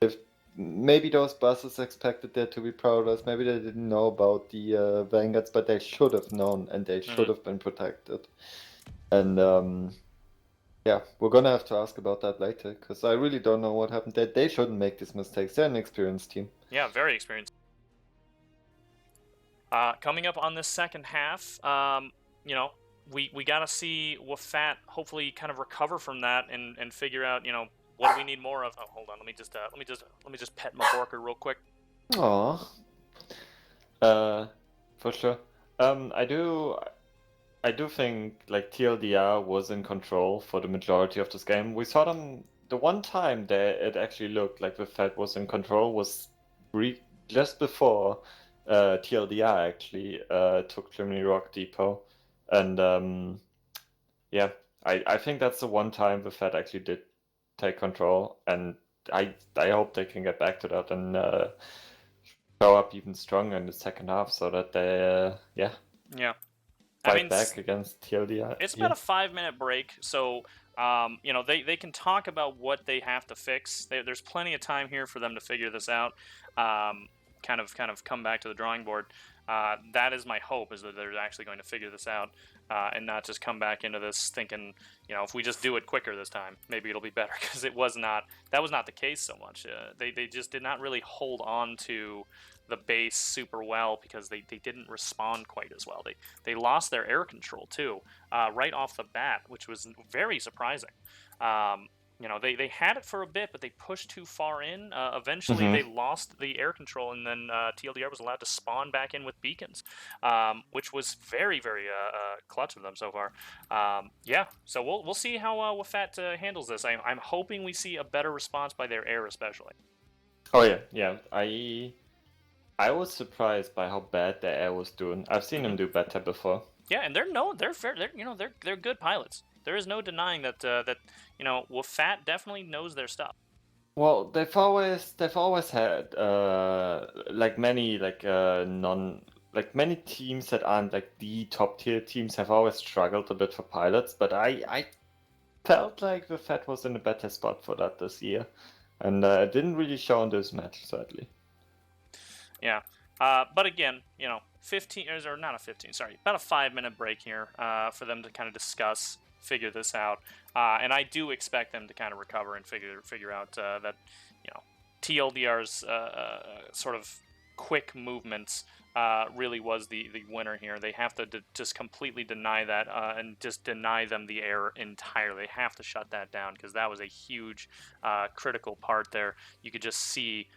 If maybe those buses expected there to be prowlers, maybe they didn't know about the vanguards, but they should have known, and they should have been protected. And yeah, we're gonna have to ask about that later, because I really don't know what happened. They shouldn't make these mistakes. They're an experienced team.
Yeah, very experienced. Coming up on this second half, we gotta see WFAT hopefully kind of recover from that and figure out, what do we need more of. Oh, hold on, let me just pet my Borker real quick.
Aw. For sure. I do think like TLDR was in control for the majority of this game. We saw them the one time that it actually looked like the Fed was in control was just before TLDR actually took Germany Rock Depot, and yeah, I think that's the one time the Fed actually did take control, and I hope they can get back to that and show up even stronger in the second half so that they fight back against TLDR.
It's about a 5-minute break, so they can talk about what they have to fix. There's plenty of time here for them to figure this out. Kind of come back to the drawing board. That is my hope, is that they're actually going to figure this out and not just come back into this thinking, if we just do it quicker this time, maybe it'll be better, because that was not the case so much. They just did not really hold on to the base super well because they didn't respond quite as well. They lost their air control too right off the bat, which was very surprising. They had it for a bit, but they pushed too far in. Eventually, they lost the air control, and then TLDR was allowed to spawn back in with beacons, which was very, very clutch of them so far. So we'll see how WFAT handles this. I'm hoping we see a better response by their air, especially.
Oh yeah. I was surprised by how bad the air was doing. I've seen them do better before.
Yeah, and they're good pilots. There is no denying that WFAT definitely knows their stuff.
Well, they've always had many teams that aren't like the top tier teams have always struggled a bit for pilots, but I felt like the Fed was in a better spot for that this year, and it didn't really show in this match, sadly.
Yeah, but again, 15 or not a 15, sorry, about a 5-minute break here for them to kind of discuss, figure this out, and I do expect them to kind of recover and figure out that TLDR's sort of quick movements really was the winner here. They have to just completely deny that and just deny them the air entirely. They have to shut that down because that was a huge critical part there. You could just see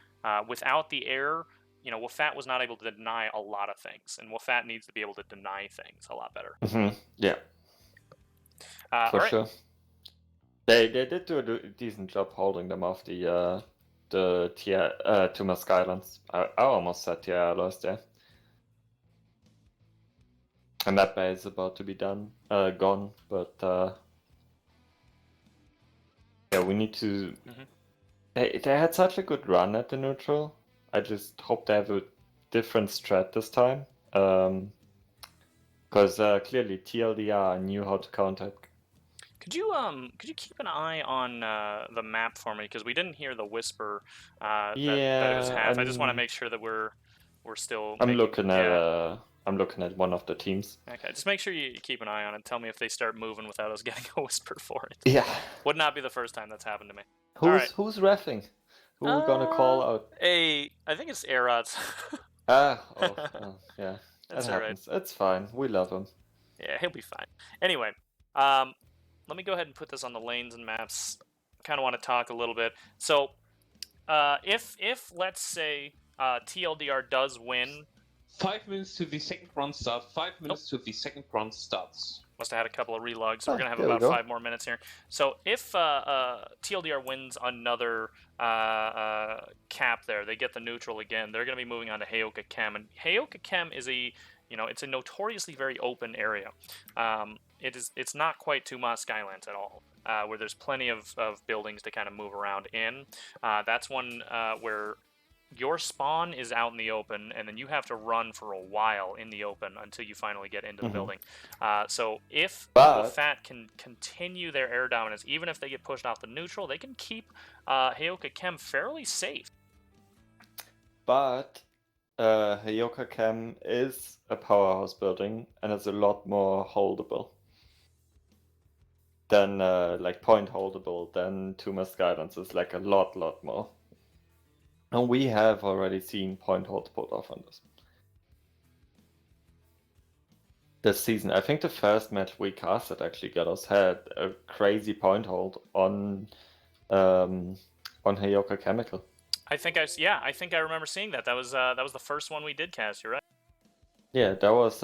without the air, WFAT was not able to deny a lot of things, and WFAT needs to be able to deny things a lot better.
Yeah, for
all right.
sure. They did do a decent job holding them off the Tumas Islands. I almost said TLDR there. And that bay is about to be gone, but yeah, we need to. They had such a good run at the neutral. I just hope they have a different strat this time, because clearly TLDR knew how to counter.
Could you keep an eye on the map for me, because we didn't hear the whisper that it was half. I just want to make sure that we're still.
I'm looking at one of the teams.
Okay, just make sure you keep an eye on it. Tell me if they start moving without us getting a whisper for it.
Yeah.
Would not be the first time that's happened to me.
Who's reffing? Who are we gonna call out?
I think it's Aerods.
Yeah.
That's
that
all
happens. It's fine. We love him.
Yeah, he'll be fine. Anyway, let me go ahead and put this on the lanes and maps. Kind of want to talk a little bit. So, if let's say TLDR does win,
5 minutes to the second round starts. 5 minutes to the second round starts.
Must have had a couple of relogs, so we're going to have
there we
about
go.
5 more minutes here. So if TLDR wins another cap there, they get the neutral again, they're going to be moving on to Heyoka Chem. And Heyoka Chem is it's a notoriously very open area. It's not quite Tumas Skylands at all, where there's plenty of buildings to kind of move around in. That's one where your spawn is out in the open, and then you have to run for a while in the open until you finally get into the building. So if WFAT can continue their air dominance, even if they get pushed off the neutral, they can keep Heyoka Chem fairly safe.
But Heyoka Chem is a powerhouse building, and it's a lot more holdable than point holdable than Tumas Skylands is like a lot more. And we have already seen point hold pulled off on this season. I think the first match we casted actually got us had a crazy point hold on Heyoka Chemical.
I think I remember seeing that. That was the first one we did cast. You're right.
Yeah, that was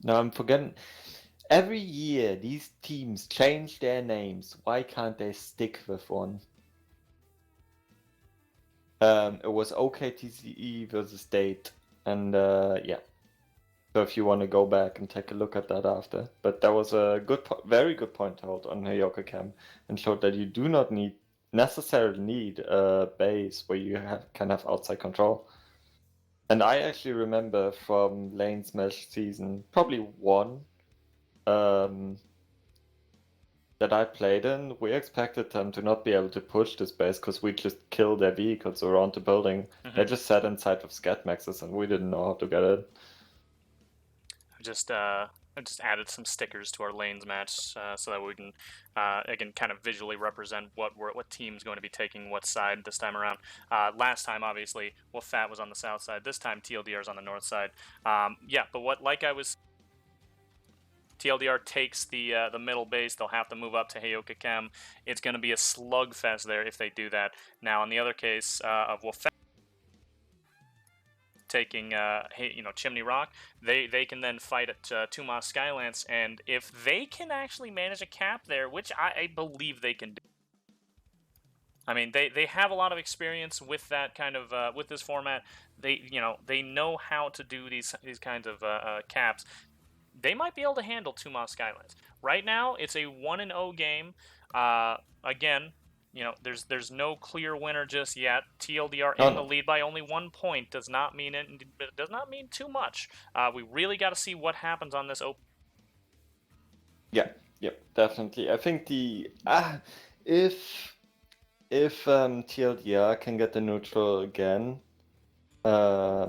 no, I'm forgetting. Every year, these teams change their names. Why can't they stick with one? It was OKTCE versus Date, and yeah. So if you want to go back and take a look at that after, but that was a very good point out on Heyoka Chem, and showed that you do not necessarily need a base where you can have outside control. And I actually remember from LaneSmash season, probably one. That I played in, we expected them to not be able to push this base because we just killed their vehicles around the building. They just sat inside of scat maxes and we didn't know how to get it.
I just added some stickers to our lanes match so that we can again kind of visually represent what team's going to be taking what side this time around. Last time, obviously, WFAT was on the south side. This time, TLDR is on the north side. Yeah, but TLDR takes the middle base. They'll have to move up to Heyoka Chem. It's going to be a slugfest there if they do that. Now, in the other case of WFAT taking Chimney Rock, they can then fight at Tumas Skylands, and if they can actually manage a cap there, which I believe they can do. I mean, they have a lot of experience with that kind of with this format. They know how to do these kinds of caps. They might be able to handle Tumas Skylands. Right now, it's a 1-0 game. Again, there's no clear winner just yet. TLDR in the lead by only 1 point does not mean too much. We really got to see what happens on this open.
Yeah, definitely. I think if TLDR can get the neutral again, I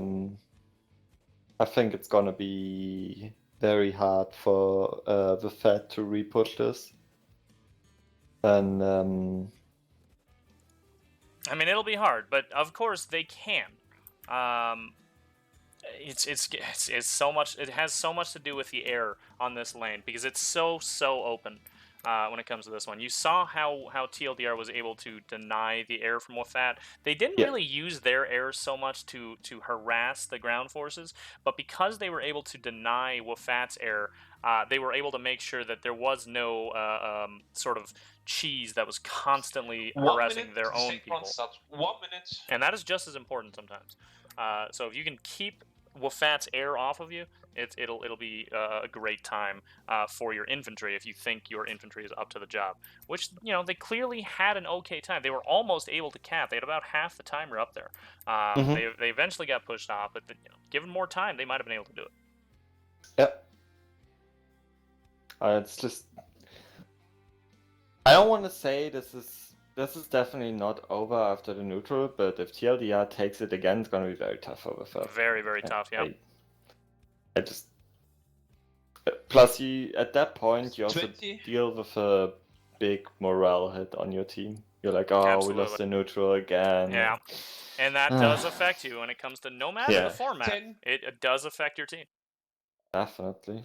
think it's gonna be very hard for the Fed to repush this. And
I mean, it'll be hard, but of course they can. Um, it's so much. It has so much to do with the air on this lane because it's so open. When it comes to this one, you saw how TLDR was able to deny the air from WFAT. They didn't
Yeah.
really use their air so much to harass the ground forces, but because they were able to deny WFAT's air, they were able to make sure that there was no sort of cheese that was constantly
1
harassing
minute
their
to
own
second round
people.
starts. 1 minute.
And that is just as important sometimes. So if you can keep WFAT's air off of you, it'll be a great time for your infantry if you think your infantry is up to the job. Which, you know, they clearly had an okay time. They were almost able to cap. They had about half the timer up there. They eventually got pushed off, but given more time, they might have been able to do it.
Yep. It's just, I don't want to say this is definitely not over after the neutral, but if TLDR takes it again, it's going to be very tough over first.
Very, very tough, yeah.
I just, plus at that point you also
20.
deal with a big morale hit on your team. You're like, oh,
Absolutely.
we lost the neutral again.
Yeah. And that does affect you when it comes to no matter the format.
10.
It does affect your team.
Definitely.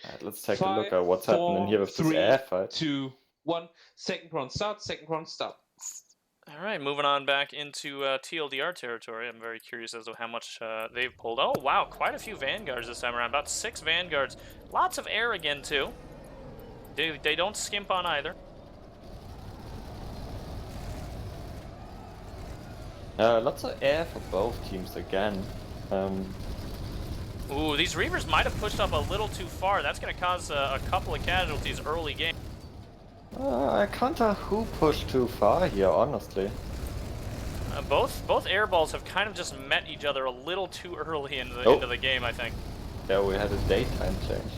Alright, let's take a
5,
look at what's happening here with
4,
this air fight.
2, 1. Second round start. Second round start.
All right, moving on back into TLDR territory. I'm very curious as to how much they've pulled. Oh, wow, quite a few Vanguards this time around. About 6 Vanguards. Lots of air again, too. They don't skimp on either.
Lots of air for both teams again.
Ooh, these Reavers might have pushed up a little too far. That's going to cause a couple of casualties early game.
I can't tell who pushed too far here, honestly.
Both air balls have kind of just met each other a little too early into the game, I think.
Yeah, we had a daytime change.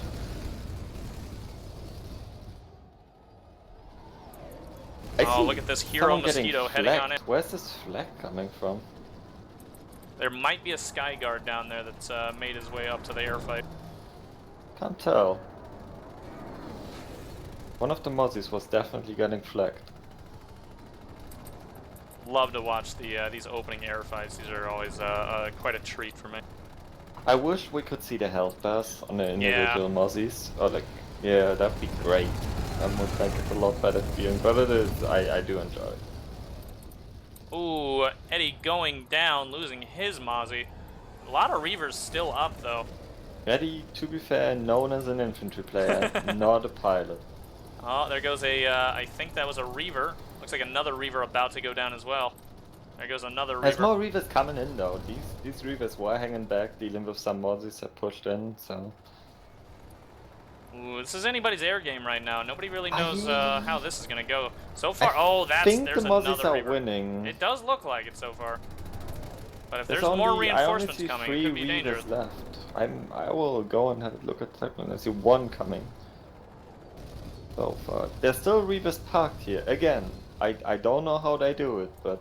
Oh, look at this hero mosquito heading on in.
Where's this flag coming from?
There might be a Sky Guard down there that's made his way up to the air fight.
Can't tell. One of the Mozzies was definitely getting flagged.
Love to watch these opening air fights. These are always quite a treat for me.
I wish we could see the health bars on the individual Mozzies. Or like, yeah, that'd be great. That would make it a lot better feeling. But it is, I do enjoy it.
Ooh, Eddie going down, losing his Mozzie. A lot of Reavers still up, though.
Eddie, to be fair, known as an infantry player, not a pilot.
Oh, there goes I think that was a Reaver. Looks like another Reaver about to go down as well. There goes another Reaver.
There's more Reavers coming in, though. These Reavers were hanging back, dealing with some Mozzies that pushed in, so...
Ooh, this is anybody's air game right now. Nobody really knows how this is gonna go. So far,
I think
there's
the Mozzies
another
are
Reaver.
winning.
It does look like it so far. But if there's
only,
more reinforcements
I only see
coming,
3
it could be
Reavers
dangerous.
left. I will go and have a look at the timeline. I see 1 coming. So far. There's still Reavers parked here. Again, I don't know how they do it, but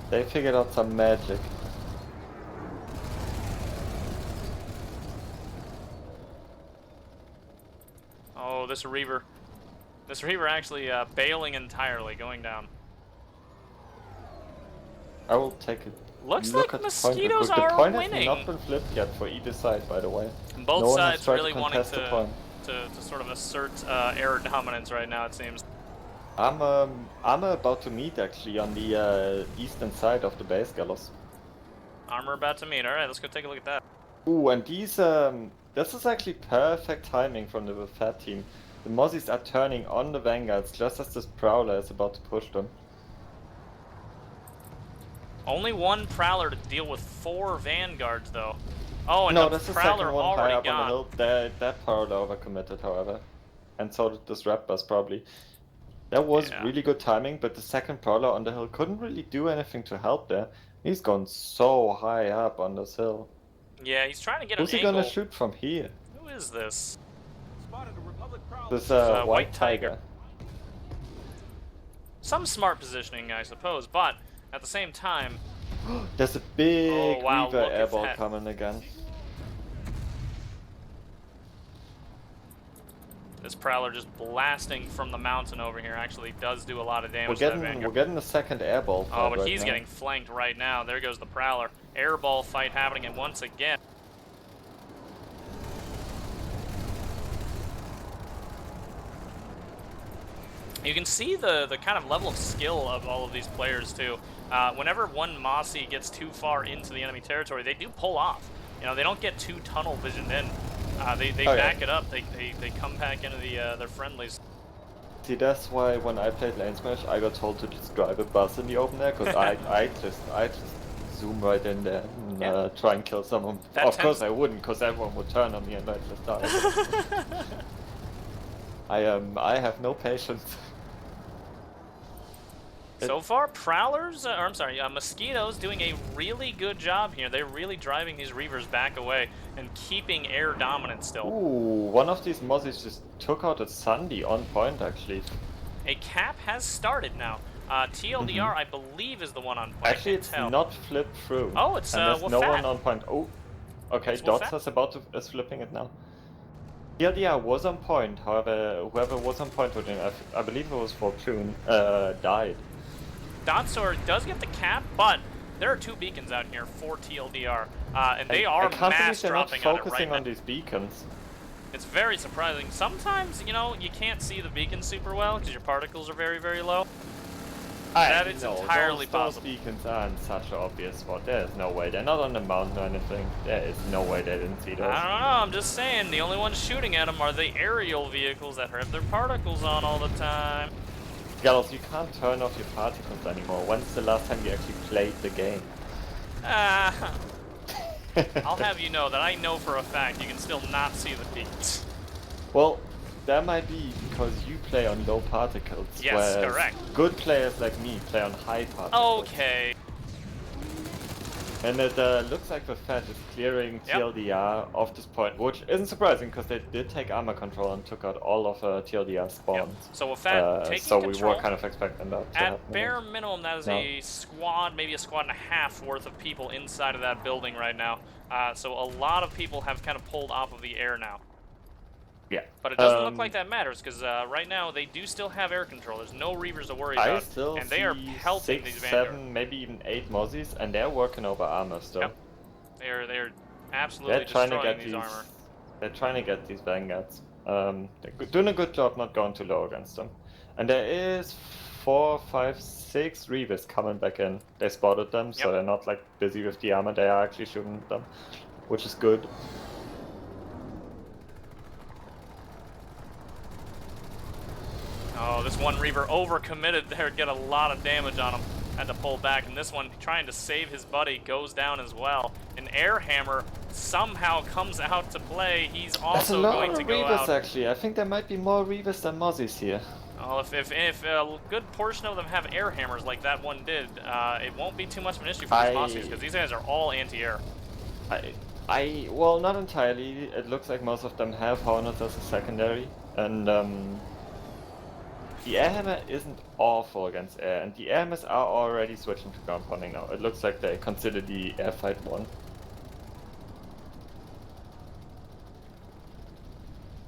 they figured out some magic.
Oh, this Reaver. This Reaver actually bailing entirely, going down.
I will take it.
Looks
Look
like
at
mosquitoes
the point.
are
The point
winning.
has not been flipped yet for either side, by the way.
Both
no one has
sides
tried
really
to
wanting
contest the point.
to sort of assert air dominance right now, it seems.
I'm about to meet actually on the eastern side of the base, Gallows.
Armor about to meet. All right, let's go take a look at that.
Ooh, and these this is actually perfect timing from the WFAT team. The Mozzies are turning on the Vanguards just as this Prowler is about to push them.
Only 1 Prowler to deal with 4 Vanguards, though. Oh, and
No,
the
that's the
Prowler
second one high
already
up on the
gone.
hill. That Prowler overcommitted, however. And so did this Red Bus, probably. That was really good timing, but the second Prowler on the hill couldn't really do anything to help there. He's gone so high up on this hill.
Yeah, he's trying to get
Who's
an
he
angle.
gonna shoot from here?
Who is this?
This
White Tiger. Some smart positioning, I suppose, but at the same time...
There's a big
Oh, wow,
Reaver
look at
airball
that.
coming again.
This Prowler just blasting from the mountain over here actually does do a lot of damage to that Vanguard.
We're getting the second airball fight.
Oh, but
right
he's
now.
getting flanked right now. There goes the Prowler. Airball fight happening, and once again. You can see the kind of level of skill of all of these players, too. Whenever one Mossy gets too far into the enemy territory, they do pull off. You know, they don't get too tunnel visioned in. They back it up. They come back into their friendlies.
See, that's why when I played LaneSmash, I got told to just drive a bus in the open there, because I just zoom right in there and try and kill someone. Of course I wouldn't, because everyone would turn on me and I'd just die. I have no patience.
So far, Prowlers, or I'm sorry, Mosquitoes doing a really good job here. They're really driving these Reavers back away and keeping air dominant still.
Ooh, one of these Mozzies just took out a Sunday on point, actually.
A cap has started now. TLDR, I believe, is the one on point.
Actually, it's not flipped through.
Oh, it's
and there's
WFAT.
no one on point. Oh, okay, Dots is flipping it now. TLDR was on point, however, whoever was on point with him, I believe it was for Plune, died.
Dotsor does get the cap, but there are 2 beacons out here for TLDR, and they are mass dropping on it right now.
Focusing on these beacons.
It's very surprising. Sometimes, you know, you can't see the beacons super well because your particles are very, very low. That is entirely possible.
Those beacons are in such an obvious spot. There is no way. They're not on the mountain or anything. There is no way they didn't see those.
I don't know. I'm just saying the only ones shooting at them are the aerial vehicles that have their particles on all the time.
Gallows, you can't turn off your particles anymore. When's the last time you actually played the game?
I'll have you know that I know for a fact you can still not see the beacons.
Well, that might be because you play on low particles.
Yes, correct.
Good players like me play on high particles.
Okay.
And it looks like WFAT is clearing TLDR off this point, which isn't surprising because they did take armor control and took out all of TLDR spawns.
So WFAT taking
so
control.
We were kind of expecting that to happen.
At bare minimum, that is a squad, maybe a squad and a half worth of people inside of that building right now. So a lot of people have kind of pulled off of the air now.
Yeah.
But it doesn't look like that matters because right now they do still have air control. There's no Reavers to worry about. And they are pelting these Vanguard.
6, 7, maybe even 8 Mozzies, and they're working over armor still.
Yep. They're absolutely destroying these armor.
They're trying to get these Vanguards. They're doing a good job not going too low against them. And there is 4, 5, 6 Reavers coming back in. They spotted them, so they're not like busy with the armor. They are actually shooting them, which is good.
Oh, this one Reaver overcommitted there, get a lot of damage on him. Had to pull back, and this one, trying to save his buddy, goes down as well. An air hammer somehow comes out to play. He's also going to go out.
That's a lot of Reavers, actually. I think there might be more Reavers than Mozzies here.
Well, if a good portion of them have air hammers like that one did, it won't be too much of an issue for these Mozzies, because these guys are all anti-air.
Well, not entirely. It looks like most of them have Hornets as a secondary, and the air hammer isn't awful against air, and the air hammers are already switching to ground pounding now. It looks like they consider the air fight won.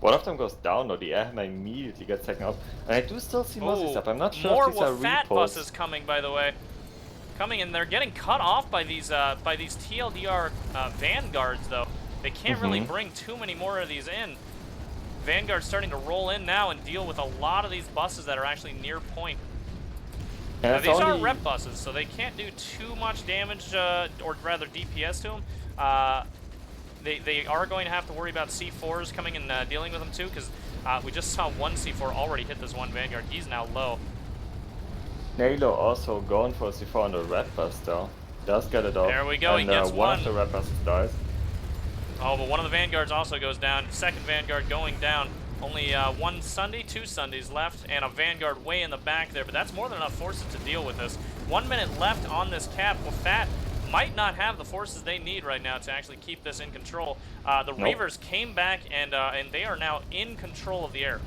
One of them goes down, or the air hammer immediately gets taken out. And I do still see Mozzies up. I'm not sure if these are
WFAT
repulse.
buses coming, by the way. Coming, and they're getting cut off by these TLDR Vanguards, though. They can't really bring too many more of these in. Vanguard's starting to roll in now and deal with a lot of these buses that are actually near point. Now, these are rep buses, so they can't do too much damage, or rather DPS to them. They are going to have to worry about C4s coming and dealing with them too, because we just saw one C4 already hit this one Vanguard. He's now low.
Nalo also going for a C4 on the red bus though. Does get it off.
There we go,
and,
he gets
one of the red buses dies.
Oh, but one of the Vanguards also goes down. Second Vanguard going down. Only one Sunday, 2 Sundays left, and a Vanguard way in the back there, but that's more than enough forces to deal with this. 1 minute left on this cap. WFAT might not have the forces they need right now to actually keep this in control. The Reavers came back, and they are now in control of the air.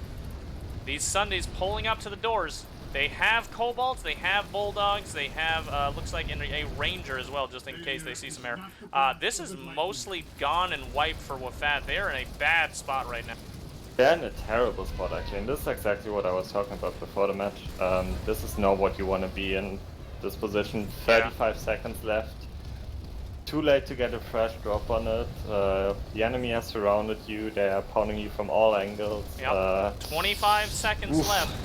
These Sundays pulling up to the doors. They have Cobalts, they have Bulldogs, they have, looks like a Ranger as well, just in case they see some air. This is mostly gone and wiped for WFAT. They're in a bad spot right now.
They're in a terrible spot actually, and this is exactly what I was talking about before the match. This is not what you want to be in this position. 35 seconds left. Too late to get a fresh drop on it. The enemy has surrounded you. They are pounding you from all angles.
Yep. 25 seconds left.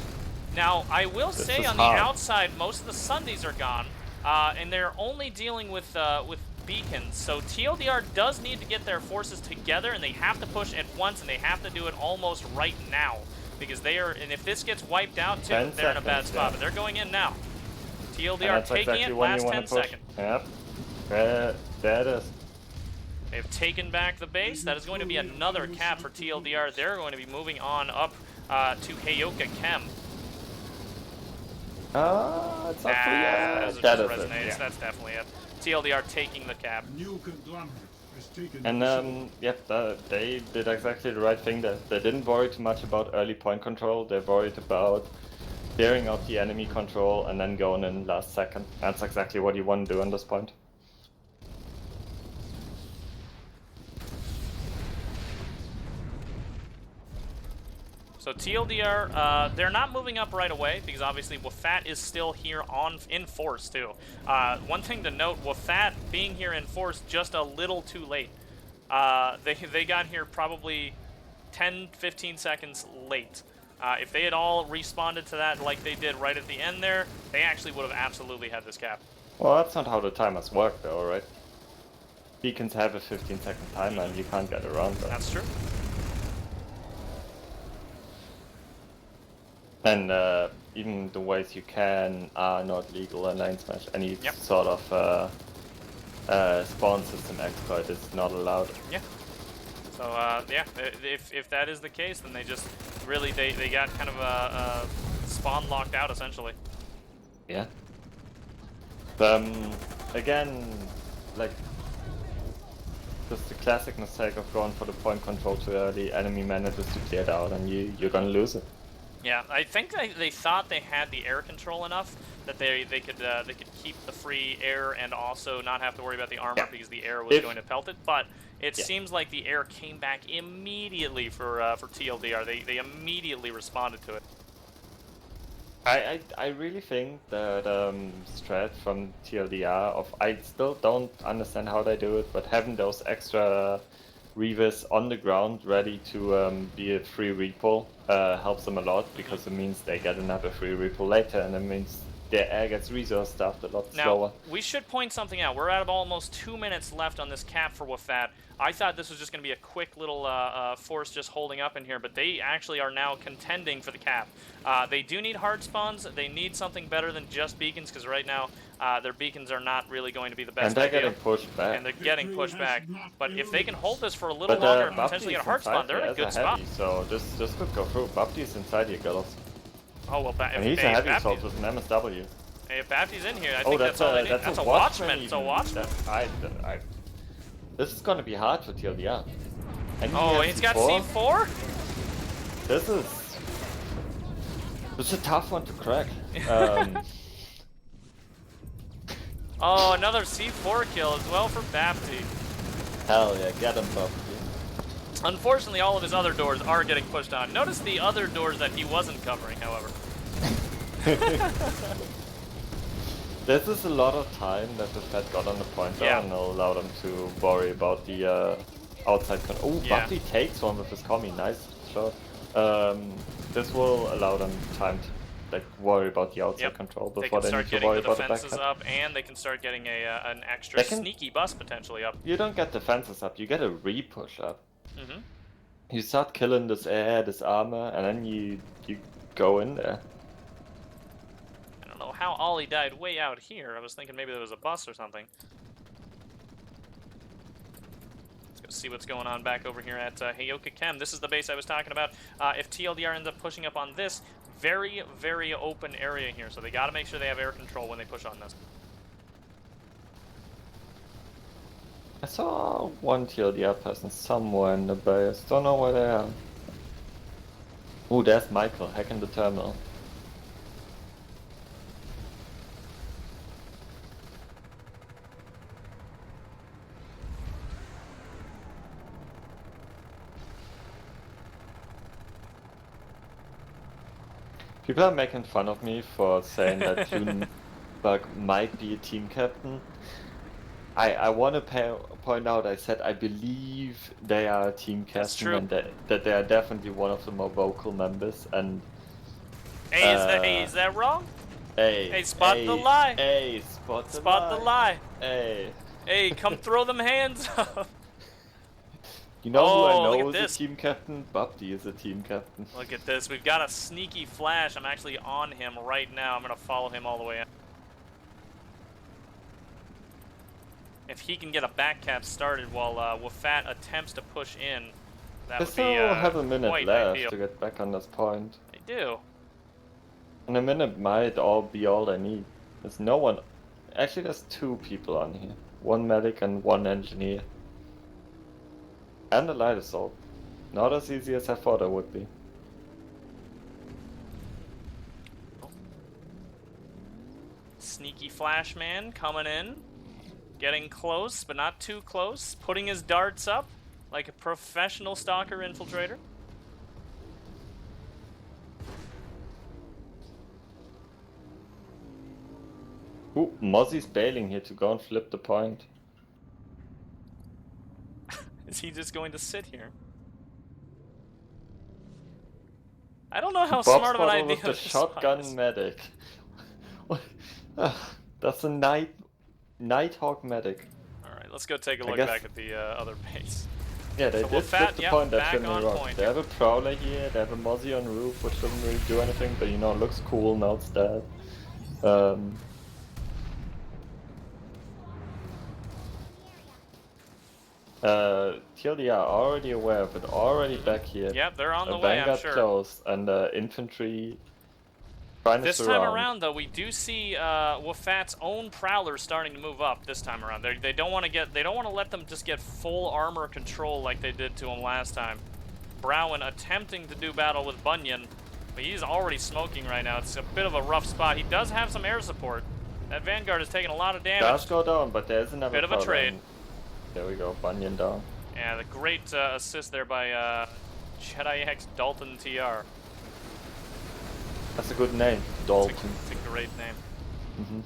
Now, I will say on the outside, most of the Sundays are gone, and they're only dealing with beacons. So TLDR does need to get their forces together, and they have to push at once, and they have to do it almost right now, because they are. And if this gets wiped out too, they're in a bad spot. But they're going in now. TLDR taking
exactly
it. Last 10 seconds.
Yep. There it is.
They've taken back the base. That is going to be another cap for TLDR. They're going to be moving on up to Heyoka Chem.
It's not
that
is it. Yeah.
That's definitely it. TLDR taking the cap.
New conglomerate has taken
And they did exactly the right thing. They didn't worry too much about early point control. They worried about clearing out the enemy control and then going in last second. That's exactly what you want to do on this point.
So TLDR, they're not moving up right away because obviously WFAT is still here in force too. One thing to note, WFAT being here in force just a little too late. They got here probably 10-15 seconds late. If they had all responded to that like they did right at the end there, they actually would have absolutely had this cap.
Well, that's not how the timers work though, right? Beacons have a 15-second timer and you can't get around that.
That's true.
And even the ways you can are not legal in LaneSmash. Any sort of spawn system exploit is not allowed.
Yeah. So yeah, if that is the case, then they just really they got kind of a spawn locked out essentially.
Yeah. Again, like just the classic mistake of going for the point control too early. Enemy manages to clear it out, and you're gonna lose it.
Yeah, I think they thought they had the air control enough that they could keep the free air and also not have to worry about the armor because the air was going to pelt it. But it seems like the air came back immediately for TLDR. They immediately responded to it.
I really think that strat from TLDR of I still don't understand how they do it, but having those extra Reavers on the ground ready to be a free repo helps them a lot because it means they get another free repo later, and it means their air gets resource stuffed a lot slower.
Now, we should point something out. We're at almost 2 minutes left on this cap for WFAT. I thought this was just going to be a quick little force just holding up in here, but they actually are now contending for the cap. They do need hard spawns. They need something better than just beacons, because right now their beacons are not really going to be the best idea.
And they're getting pushed back.
And they're getting pushed back. But if they can hold this for a little longer and potentially get a hard spawn, they're in a good spot.
So this could go through. Bapti's inside your girls.
Oh, well,
and he's a heavy assault with an MSW.
Hey, if Bapti's in here, I think that's all they need. That's a Watchman. It's a Watchman.
This is going to be hard for TLDR.
Oh, he's got C4?
This is a tough one to crack.
Oh, another C4 kill as well for Bapti.
Hell yeah, get him, Bapti.
Unfortunately, all of his other doors are getting pushed on. Notice the other doors that he wasn't covering, however.
This is a lot of time that the Fed got on the pointer and will allow them to worry about the outside control. Oh, Bapti takes one with his commi. Nice shot. This will allow them time to worry about the outside control before they need to worry about the back.
They can start getting the defenses up, and they can start getting an extra sneaky bus potentially up.
You don't get defenses up, you get a re-push up. You start killing this air, this armor, and then you go in there.
I don't know how Ollie died way out here. I was thinking maybe there was a bus or something. Let's go see what's going on back over here at Heyoka Chem. This is the base I was talking about. If TLDR ends up pushing up on this, very, very open area here, so they got to make sure they have air control when they push on this.
I saw one TLDR person somewhere in the base. Don't know where they are. Ooh, there's Michael hacking the terminal. People are making fun of me for saying that Junebug might be a team captain. I want to point out, I said I believe they are a team
That's
captain
true.
and that they are definitely one of the more vocal members. And
Hey, is that wrong? Hey, spot the lie.
Hey, spot the
lie.
Hey.
Hey, come throw them hands up.
You know who I
Oh, look
know
at
is a
this.
team captain? Bubdi is a team captain.
Look at this. We've got a sneaky flash. I'm actually on him right now. I'm going to follow him all the way up. If he can get a back cap started while WFAT attempts to push in, that
They
would be
still have a minute
quite
left
ideal.
to get back on this point.
They do.
And a minute might be all they need. There's no one. Actually, there's 2 people on here. 1 medic and 1 engineer. And a light assault. Not as easy as I thought it would be.
Sneaky flash man coming in. Getting close, but not too close. Putting his darts up like a professional stalker infiltrator.
Ooh, Mozzie's bailing here to go and flip the point.
Is he just going to sit here? I don't know how
Bob
smart of an
Spottle
idea
with the
this
shotgun
was.
medic. That's a Nighthawk medic.
Alright, let's go take a
I
look
guess-
back at the other base.
Yeah, they
So
did flip
WFAT,
the
yep,
point,
back
that's
on
rock.
point.
They have a Prowler here, they have a Mozzie on roof, which doesn't really do anything, but you know, it looks cool now it's dead. TLDR already aware of it, already back here.
Yep, they're on the
A
way, I'm
Vanguard
sure.
close, and infantry trying to
This
surround.
time around, though, we do see WFAT's own Prowlers starting to move up. This time around, they don't want to let them just get full armor control like they did to him last time. Browen attempting to do battle with Bunyan, but he's already smoking right now. It's a bit of a rough spot. He does have some air support. That Vanguard is taking a lot of damage.
Does go down, but there's another
Bit of a
Prowler,
trade.
and there we go, Bunyan down.
Yeah, the great assist there by Jedi X Dalton TR.
That's a good name, Dalton.
It's a great name.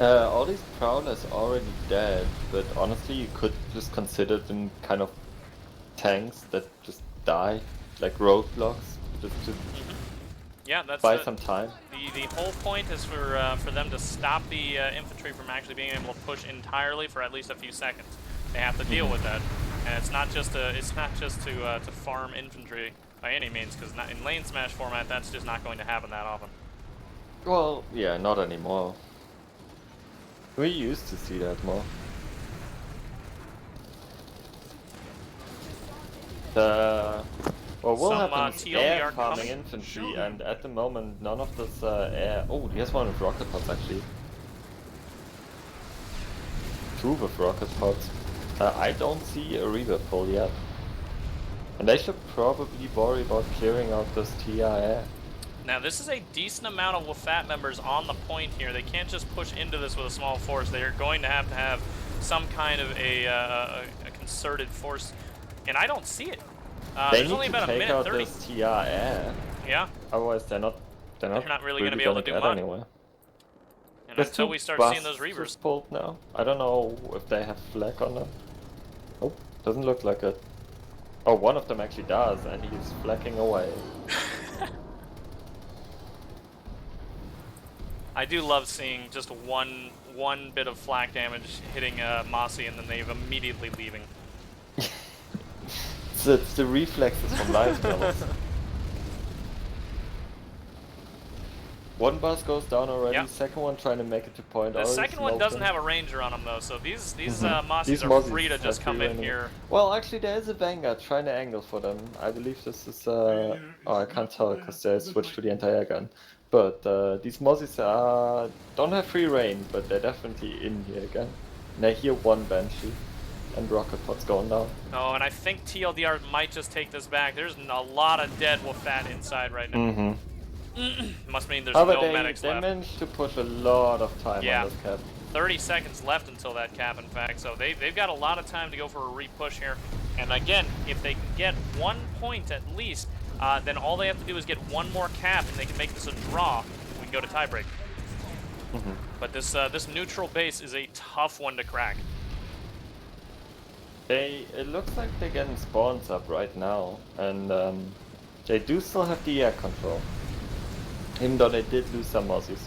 All these Prowlers already dead, but honestly you could just consider them kind of tanks that just die, like roadblocks, just to
Yeah, that's
buy some time.
The whole point is for them to stop the infantry from actually being able to push entirely for at least a few seconds. They have to deal with that, and it's not just to farm infantry by any means, because in LaneSmash format that's just not going to happen that often.
Well, yeah, not anymore. We used to see that more. Well, we'll
Some,
have
TLDR
air farming
coming.
infantry, and at the moment none of this air... Oh, here's one with rocket pods actually. 2 with rocket pods. I don't see a Reaver pull yet. And they should probably worry about clearing out this TR.
Now this is a decent amount of WFAT members on the point here. They can't just push into this with a small force. They are going to have some kind of a concerted force, and I don't see it.
They
There's
need
only
to
about a
take
minute
out
30.
this TR.
Yeah,
Otherwise they're not
really going to be able to do
get
much.
anywhere.
And
There's
until
2
we start seeing those
busts
Reavers.
just pulled now. I don't know if they have flak on them. Oh, doesn't look like it. Oh, one of them actually does, and he's flacking away.
I do love seeing just one bit of flak damage hitting Mossy, and then they've immediately leaving.
It's the reflexes from life skills. One bus goes down already,
Yep.
second one trying to make it to point.
The second one doesn't have a ranger on them though, so these Mossies are free to just come in here.
Well, actually there is a Vanguard trying to angle for them. I believe this is oh, I can't tell because they switched to the anti-air gun. But these Mossies don't have free reign, but they're definitely in here again. And I hear one Banshee and rocket pods going down.
Oh, and I think TLDR might just take this back. There's a lot of dead WFAT inside right now. Must mean there's
But
no medics
they
left.
managed to push a lot of time
Yeah.
on this cap.
30 seconds left until that cap, in fact, so they've got a lot of time to go for a re-push here. And again, if they can get 1 point at least, then all they have to do is get one more cap, and they can make this a draw. We can go to tiebreak. But this neutral base is a tough one to crack.
It looks like they're getting spawns up right now, and they do still have the air control, even though they did lose some Aussies.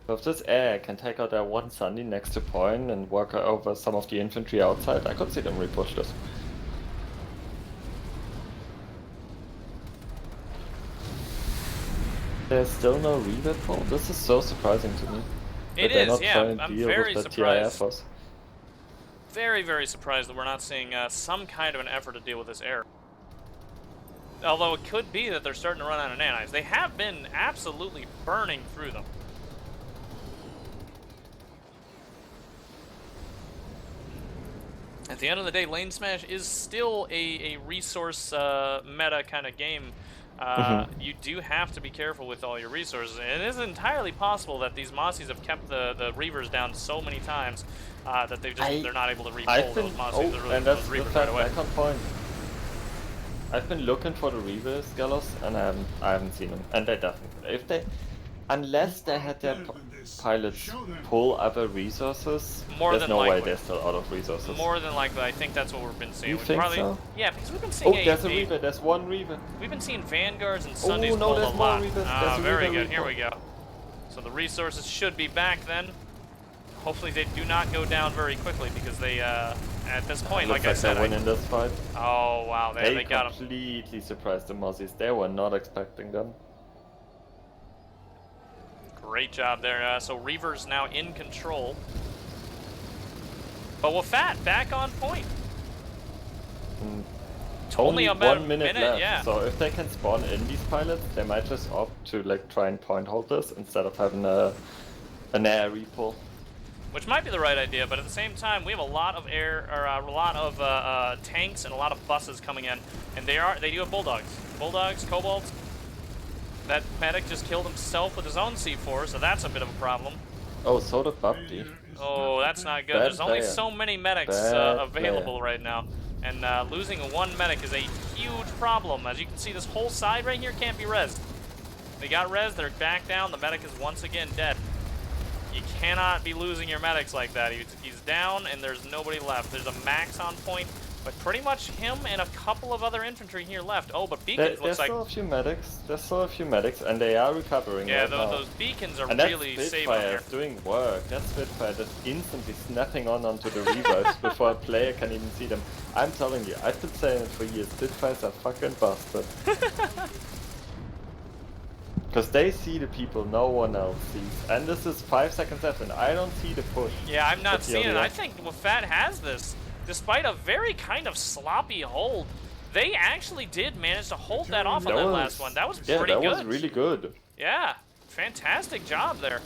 So if this air can take out their one Sunny next to point and work over some of the infantry outside, I could see them repush this. There's still no Reaver pull? This is so surprising to me.
It
they're
is,
not
yeah.
trying to
I'm
deal
very
with the
surprised.
TIF.
Very, very surprised that we're not seeing some kind of an effort to deal with this air. Although it could be that they're starting to run out of nanites. They have been absolutely burning through them. At the end of the day, LaneSmash is still a resource meta kind of game. You do have to be careful with all your resources. And it is entirely possible that these Mossies have kept the Reavers down so many times that they're not able to re-pull those Mossies
and
those
that's
Reavers right away.
back on point. I've been looking for the Reavers, Gallos, and I haven't seen them. And they definitely, unless they had their pilots pull other resources,
More
there's
than
no way
likely.
they're still out of resources.
More than likely, I think that's what we've been seeing.
You
We've
think so?
Yeah, because we've been seeing
there's a Reaver, there's one Reaver.
We've been seeing Vanguards and Sundays
no,
pulled
there's
a
more
lot.
Reavers. There's a
Very
Reaver
good, here we
repull.
go. So the resources should be back then. Hopefully they do not go down very quickly because they, at this point, like I said,
they're winning this fight.
Oh wow, they got him.
Completely surprised the Mossies. They were not expecting them.
Great job there. So Reaver's now in control. But WFAT back on point. Only about
1 minute left.
yeah.
So if they can spawn in these pilots, they might just opt to like try and point hold this instead of having an air repull.
Which might be the right idea, but at the same time, we have a lot of a lot of tanks and a lot of buses coming in, and they do have bulldogs, kobolds. That medic just killed himself with his own C4, so that's a bit of a problem.
Oh, so did Bubty.
Oh, that's not good.
Bad
There's only
player.
so many medics
Bad
available
player.
right now, and losing one medic is a huge problem. As you can see, this whole side right here can't be rezzed. They got rezzed, they're back down, the medic is once again dead. You cannot be losing your medics like that. He's down and there's nobody left. There's a max on point, but pretty much him and a couple of other infantry here left. Oh, but beacons looks like...
There's still a few medics. There's still a few medics, and they are recovering.
Yeah,
right now.
those beacons are
And that
really saving
Spitfire
here.
is doing work. That Spitfire just instantly snapping onto the revives before a player can even see them. I'm telling you, I've been saying it for years. Spitfires are fucking busted. Because they see the people no one else sees. And this is 5 seconds left, and I don't see the push.
Yeah, I'm not
with
seeing it.
TLDR.
I think WFAT has this. Despite a very kind of sloppy hold, they actually did manage to hold that off on that last one. That was pretty good.
Yeah, that was really good.
Yeah, fantastic job there.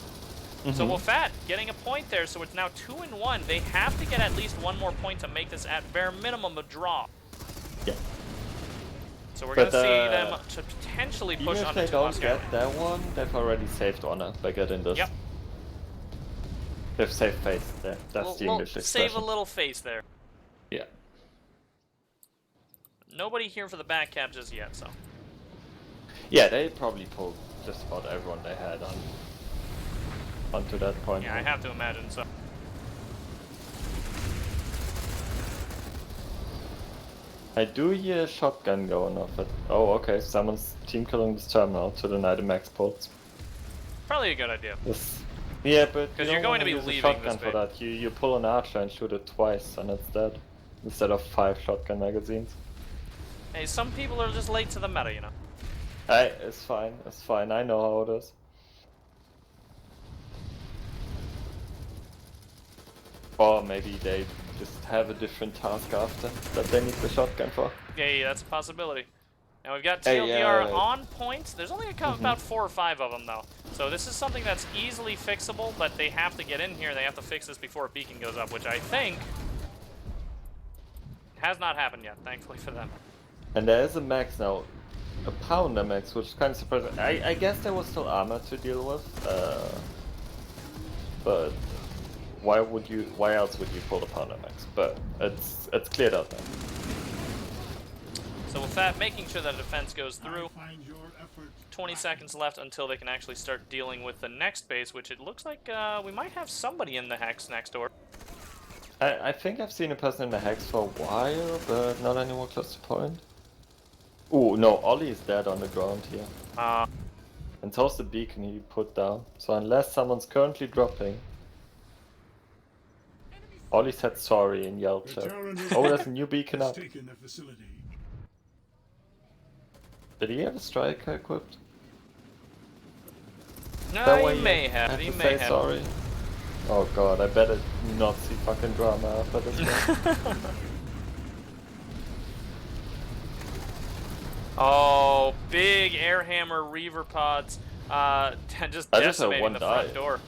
So WFAT getting a point there, so it's now 2-1. They have to get at least one more point to make this at bare minimum a draw.
Yeah.
So we're going to
But,
see them to potentially
Even
push
if
on
they
to
don't
Moscow.
get that one, they've already saved honor by getting this.
Yep.
They've saved face there. That's the English expression.
Save a little face there.
Yeah.
Nobody here for the back cap just yet, so.
Yeah, they probably pulled just about everyone they had onto that point.
Yeah, I have to imagine so.
I do hear a shotgun going off it. Oh, okay. Someone's team killing this terminal to deny the max pulls.
Probably a good idea.
Yes. Yeah, but
Because
you
you're
don't
going to
wanna
be
use a
leaving
shotgun
this
for that. You pull an archer and shoot it twice, and it's dead. Instead of 5 shotgun magazines.
Hey, some people are just late to the meta, you know.
Hey, it's fine. It's fine. I know how it is. Or maybe they just have a different task after that they need the shotgun for.
Yeah, that's a possibility. Now we've got
Hey,
TLDR on points. There's only about 4 or 5 of them though. So this is something that's easily fixable, but they have to get in here. They have to fix this before a beacon goes up, which I think has not happened yet, thankfully for them.
And there is a max now. A pounder max, which is kind of surprising. I guess there was still armor to deal with. But Why else would you pull the Pounder Max? But it's cleared out now.
So WFAT making sure that defense goes through.
I find your effort
20 seconds left until they can actually start dealing with the next base, which it looks like we might have somebody in the Hex next door.
I think I've seen a person in the Hex for a while, but not anymore close to point. Ooh, no, Ollie is dead on the ground here. And so's the beacon he put down. So unless someone's currently dropping... Ollie said sorry in Yelp
The
chat.
Terran
Oh, there's a new beacon
has
up.
taken the facility.
Did he have a striker equipped?
No,
That way
he may have. He
to
may
say
have.
sorry. Oh god, I better not see fucking drama after this one.
Oh, big air hammer Reaver pods. Just
I just had
decimating
one
the
die.
front door.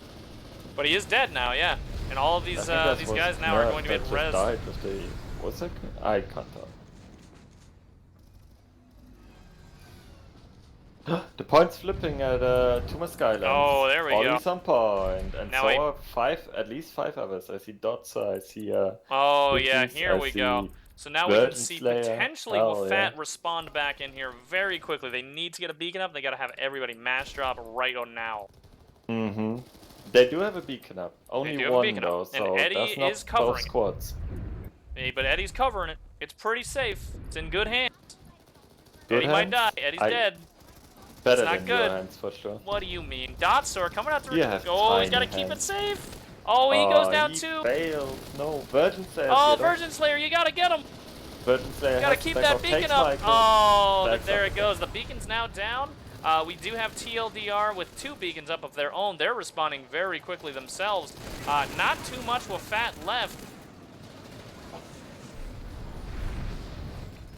But he is dead now, yeah. And all of these guys now are going to get res.
Died with the... What's it? I can't tell. The point's flipping at Tuma Skylands.
Oh, there we go.
Ollie's on point, and
Now
so are at least 5 others. I see Dotsa, I see
Oh yeah,
Witches,
here
I
we go.
see
So now we can
Virgin
see
Slayer.
potentially
Oh,
WFAT
yeah.
respond back in here very quickly. They need to get a beacon up. They got to have everybody mass drop right on now.
Mm-hmm. They do have a beacon up.
They
Only
do have a
one
beacon
though,
up, and
so
Eddie
that's not
is covering
both
it.
squads.
Hey, but Eddie's covering it. It's pretty safe. It's in good hands.
Good
Eddie might
hands?
die. Eddie's dead.
Better
not
than
good.
your hands for sure.
What do you mean? Dotsor coming out through.
You have
Oh, he's got to
tiny
keep it
hands.
safe. Oh, he goes down
he
too.
failed. No, Virgin Slayer.
Oh, Virgin Slayer, you got to get him.
Virgin Slayer
You gotta
has
keep
back
that
off,
beacon
takes
up.
Michael.
Oh,
Backs
there
up.
it goes. The beacon's now down. We do have TLDR with 2 beacons up of their own. They're responding very quickly themselves. Not too much WFAT left.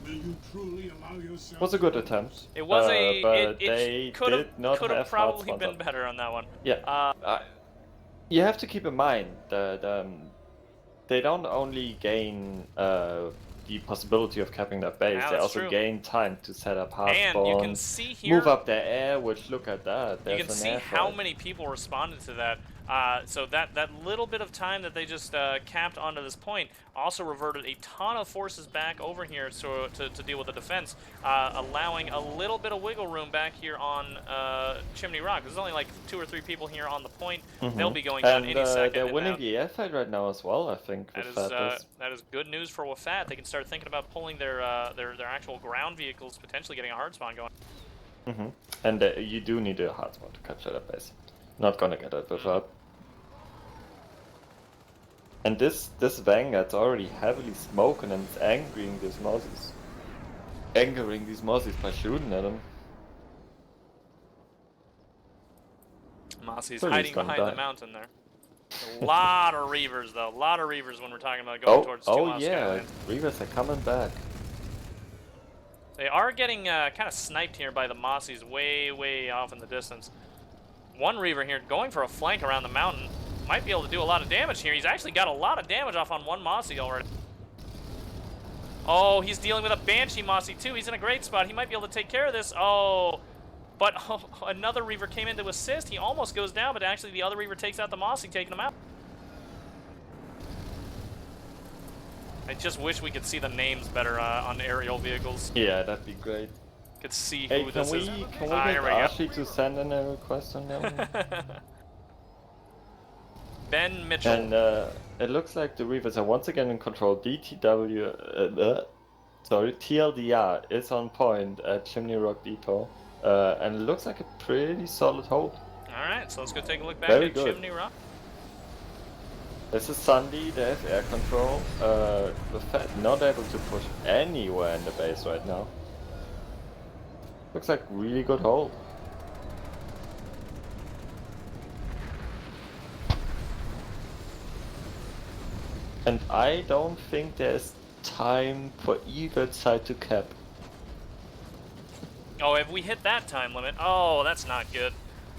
Will you truly allow yourself?
Was a good attempt.
It was
but
it
they
could
did not
have
have
probably
hard
been
sponsor.
better on that one.
Yeah. You have to keep in mind that they don't only gain the possibility of capping their base,
Yeah,
they
that's
also
true.
gain time to set up hard
And you can
spawns,
see here,
move up their air, which look at that.
you
There's
can
an
see
air
how
fight.
many people responded to that. So that little bit of time that they just capped onto this point also reverted a ton of forces back over here to deal with the defense, allowing a little bit of wiggle room back here on Chimney Rock. There's only like 2 or 3 people here on the point. They'll be going down any second.
They're
and
winning
now-
the air fight right now as well, I think.
That
with
is,
Fathers.
that is good news for WFAT. They can start thinking about pulling their actual ground vehicles, potentially getting a hard spawn going.
And you do need a hard spot to capture that base. Not gonna get it without. And this Vanguard's already heavily smoking and it's angering these Mozzies. Angering these Mozzies by shooting at them.
Mossy's
So he's
hiding
gonna
behind
die.
the mountain there. A lot of Reavers, though. A lot of Reavers when we're talking about going towards
Oh
Tumas
yeah,
Skylands.
Reavers are coming back.
They are getting kind of sniped here by the Mossies way off in the distance. One Reaver here going for a flank around the mountain. Might be able to do a lot of damage here. He's actually got a lot of damage off on one Mossy already. Oh, he's dealing with a Banshee Mossy too. He's in a great spot. He might be able to take care of this. Oh, but another Reaver came in to assist. He almost goes down, but actually the other Reaver takes out the Mossy, taking him out. I just wish we could see the names better on aerial vehicles.
Yeah, that'd be great.
Could see
Hey,
who
can
this
we
is.
get
Here we go.
Ashley to send in a request on that one?
Ben Mitchell.
And it looks like the Reavers are once again in control. TLDR is on point at Chimney Rock Depot. And it looks like a pretty solid hold.
Alright, so let's go take a look back
Very
at
good.
Chimney Rock.
This is Sunday, they have air control. The Fed not able to push anywhere in the base right now. Looks like really good hold. And I don't think there's time for either side to cap.
Oh, have we hit that time limit? Oh, that's not good.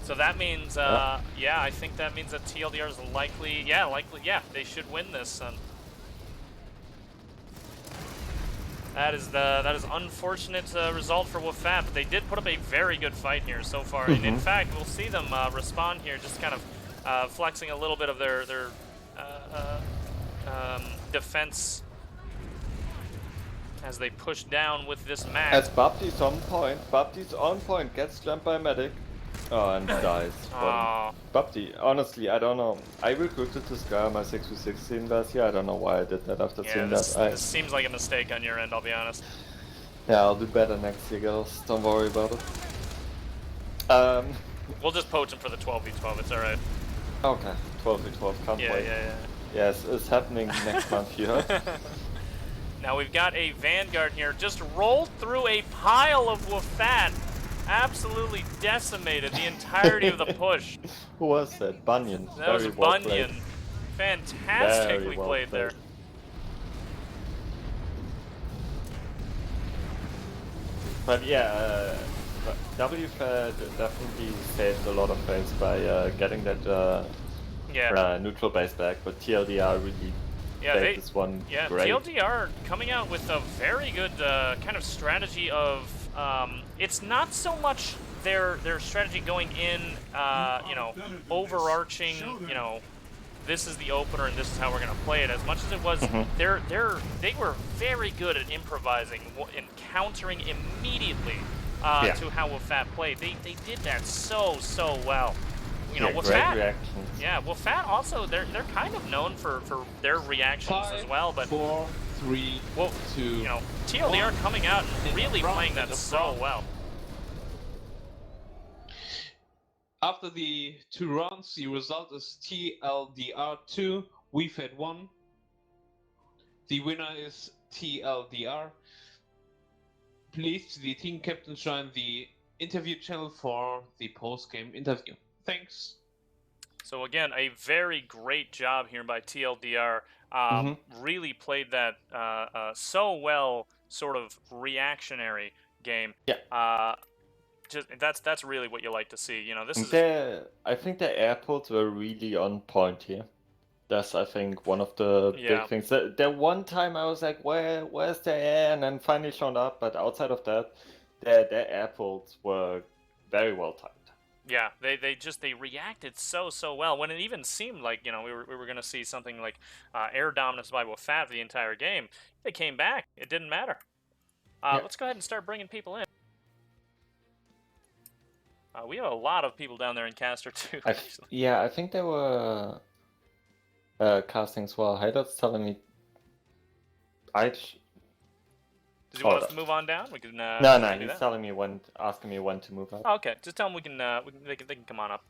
So that means, yeah, I think that means that TLDR is likely, yeah, they should win this. That is unfortunate result for WFAT, but they did put up a very good fight here so far. And in fact, we'll see them respond here, just kind of flexing a little bit of their defense as they push down with this mag.
As Babdi's on point, gets jumped by medic. Oh, and dies.
Oh.
Babdi, honestly, I don't know. I recruited this guy on my 6v6 team last year. I don't know why I did that after
Yeah,
seeing
this
that.
seems like a mistake on your end, I'll be honest.
Yeah, I'll do better next year, girls. Don't worry about it.
We'll just poach him for the 12v12, it's alright.
Okay, 12v12, can't wait.
Yeah.
Yes, it's happening next month, you heard?
Now we've got a Vanguard here, just rolled through a pile of WFAT. Absolutely decimated the entirety of the push.
Who was that? Bunyan.
That was
Very well
Bunyan.
played.
Fantastically
Very well
played there.
But yeah, WFAT definitely saved a lot of face by getting that neutral base back, but TLDR really played this one great.
TLDR coming out with a very good kind of strategy of, it's not so much their strategy going in, you know, overarching, you know, this is the opener and this is how we're gonna play it. As much as it was, they were very good at improvising and countering immediately to how WFAT played. They did that so well. You know, WFAT.
Reactions.
Yeah, WFAT also they're kind of known for their reactions as well. But
4, 3, 2.
You know, TLDR coming out and really playing that so well.
After the 2 rounds, the result is TLDR 2, WFAT 1. The winner is TLDR. Please, the team captain, join the interview channel for the post-game interview. Thanks.
So again, a very great job here by TLDR. Really played that so well, sort of reactionary game.
Yeah.
That's really what you like to see. You know, this is.
I think the airports were really on point here. That's, I think, one of the big things. The one time I was like, where's the air? And then finally showed up. But outside of that, their airports were very well timed.
Yeah, they reacted so well when it even seemed like, you know, we were gonna see something like air dominance by WFAT the entire game. They came back. It didn't matter. Let's go ahead and start bringing people in. We have a lot of people down there in Caster too.
I think they were casting as well. Haydar's telling me.
Does he want us to move on down? We can.
No. He's telling me asking me when to move up.
Oh, okay, just tell him they can come on up.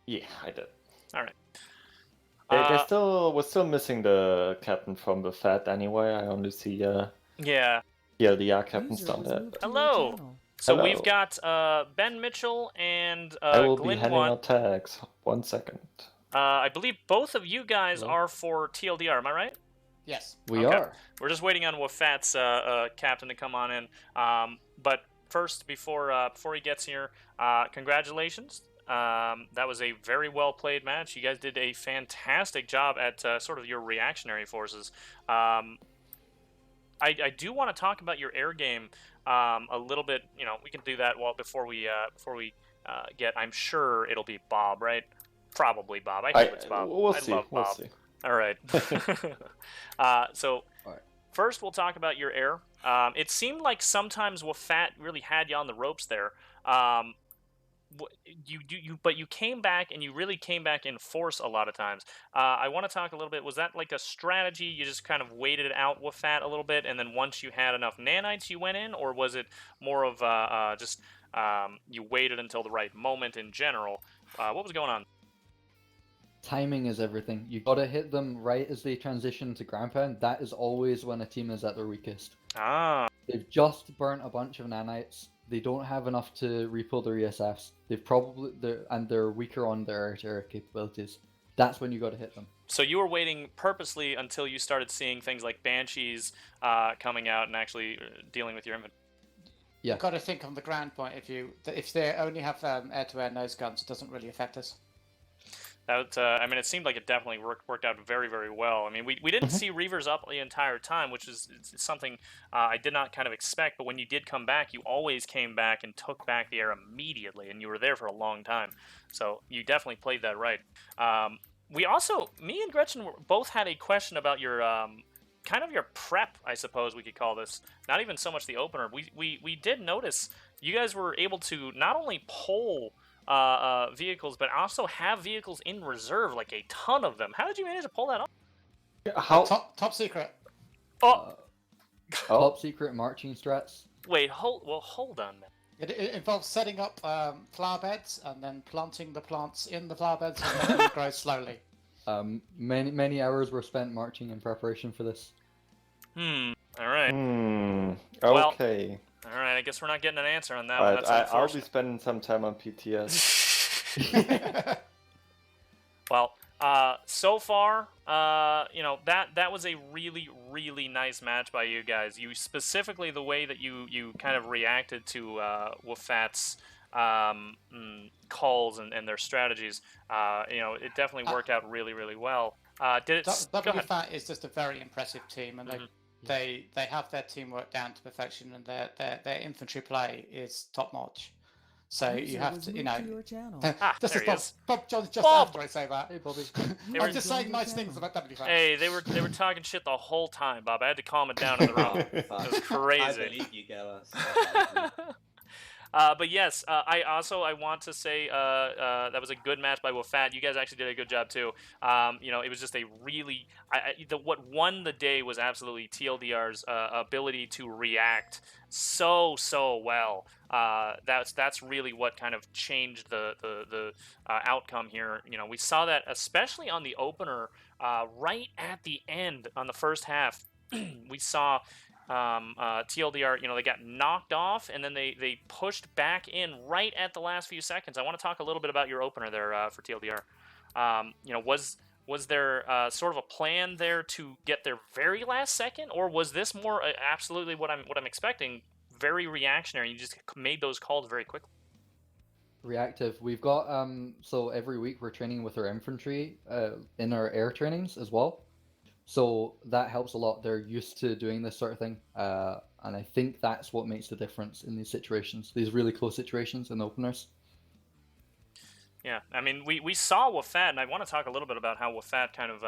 Yeah, I did.
All right.
We're still missing the captain from the FAT anyway. I only see TLDR captains down there.
Hello. So we've got Ben Mitchell and
I will
Glenn
be handing out tags. 1 second.
I believe both of you guys are for TLDR. Am I right?
Yes,
we are.
We're just waiting on WFAT's captain to come on in. But first, before he gets here, congratulations. That was a very well played match. You guys did a fantastic job at sort of your reactionary forces. I do want to talk about your air game a little bit. You know, we can do that before we get. I'm sure it'll be Bob, right? Probably Bob. I hope it's Bob.
We'll
I
see.
love Bob.
We'll see.
All right. First we'll talk about your air. It seemed like sometimes WFAT really had you on the ropes there. But you came back, and you really came back in force a lot of times. I want to talk a little bit. Was that like a strategy? You just kind of waited out WFAT a little bit, and then once you had enough nanites, you went in, or was it more of just you waited until the right moment in general? What was going on?
Timing is everything. You gotta hit them right as they transition to ground pound. That is always when a team is at their weakest. They've just burnt a bunch of nanites. They don't have enough to repull their ESFs. They're weaker on their air-to-air capabilities. That's when you gotta hit them.
So you were waiting purposely until you started seeing things like Banshees coming out and actually dealing with your inventory.
Yeah. You've got to think on the ground point. If they only have air-to-air nose guns, it doesn't really affect us.
That I mean, it seemed like it definitely worked out very, very well. I mean, we didn't see Reavers up the entire time, which is something I did not kind of expect. But when you did come back, you always came back and took back the air immediately, and you were there for a long time. So you definitely played that right. we also, me and Gretchen both had a question about your kind of your prep, I suppose we could call this. Not even so much the opener. We did notice you guys were able to not only pull vehicles, but also have vehicles in reserve, like a ton of them. How did you manage to pull that off?
How?
Top secret.
Oh,
Top secret marching strats.
wait, hold on, man.
It involves setting up flower beds and then planting the plants in the flower beds and letting them grow slowly.
Many hours were spent marching in preparation for this.
All right.
Okay.
All right, I guess we're not getting an answer on that
All
one.
right,
That's
I'll be
unfortunate.
spending some time on PTS.
Well, so far, that was a really, really nice match by you guys. You specifically the way that you kind of reacted to WFAT's calls and their strategies. It definitely worked out really, really well. Did it? Go ahead.
WFAT is just a very impressive team, and they have their teamwork down to perfection, and their infantry play is top notch. So you have to, This is Bob John's just after I say that.
Hey, Bobby.
I'm just saying nice things about WFAT.
Hey, they were talking shit the whole time, Bob. I had to calm it down in the room. It was crazy.
I believe you, Gellas.
But yes, I want to say that was a good match by WFAT. You guys actually did a good job too. It was just a really what won the day was absolutely TLDR's ability to react so well. That's really what kind of changed the outcome here. We saw that especially on the opener, right at the end on the first half. We saw TLDR, they got knocked off, and then they pushed back in right at the last few seconds. I want to talk a little bit about your opener there for TLDR. Was there sort of a plan there to get their very last second, or was this more absolutely what I'm expecting? Very reactionary. You just made those calls very quickly.
Reactive. We've got so every week we're training with our infantry in our air trainings as well. So that helps a lot. They're used to doing this sort of thing, and I think that's what makes the difference in these situations, these really close situations in openers.
Yeah, I mean, we saw WFAT, and I want to talk a little bit about how WFAT kind of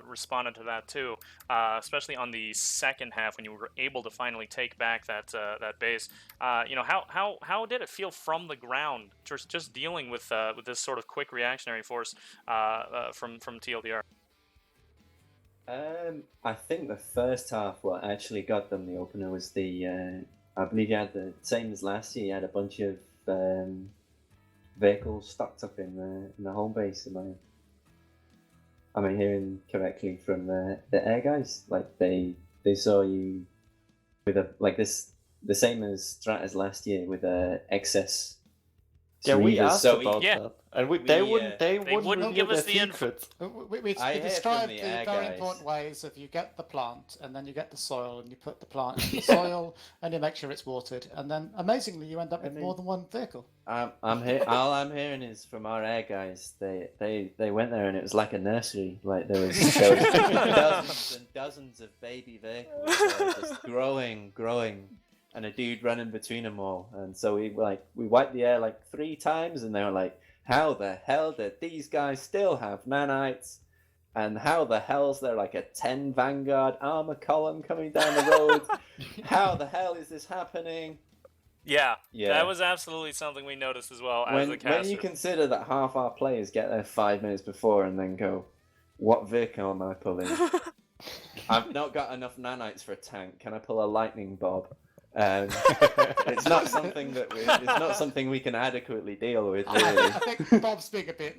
responded to that too, especially on the second half when you were able to finally take back that base. How did it feel from the ground, just dealing with this sort of quick reactionary force from TLDR?
I think the first half, what actually got them the opener was I believe you had the same as last year. You had a bunch of vehicles stocked up in the home base. Am I hearing correctly from the air guys? Like they saw you with the same as strat as last year with excess.
Yeah, we asked
so
about that, and they wouldn't
give us the
secrets. We described the
the
very
guys.
important ways of you get the plant, and then you get the soil, and you put the plant in the soil, and you make sure it's watered, and then amazingly you end up with more than one vehicle.
All I'm hearing is from our air guys. They went there and it was like a nursery. Like there was dozens and dozens of baby vehicles just growing, and a dude running between them all. And so we wiped the air like 3 times, and they were like, "How the hell did these guys still have nanites? And how the hell's there like a 10 Vanguard armor column coming down the road? How the hell is this happening?"
Yeah, that was absolutely something we noticed as well as a caster.
When you consider that half our players get there 5 minutes before and then go, "What vehicle am I pulling? I've not got enough nanites for a tank. Can I pull a lightning bob?" It's not something we can adequately deal with. Really.
I think Bob's being a bit.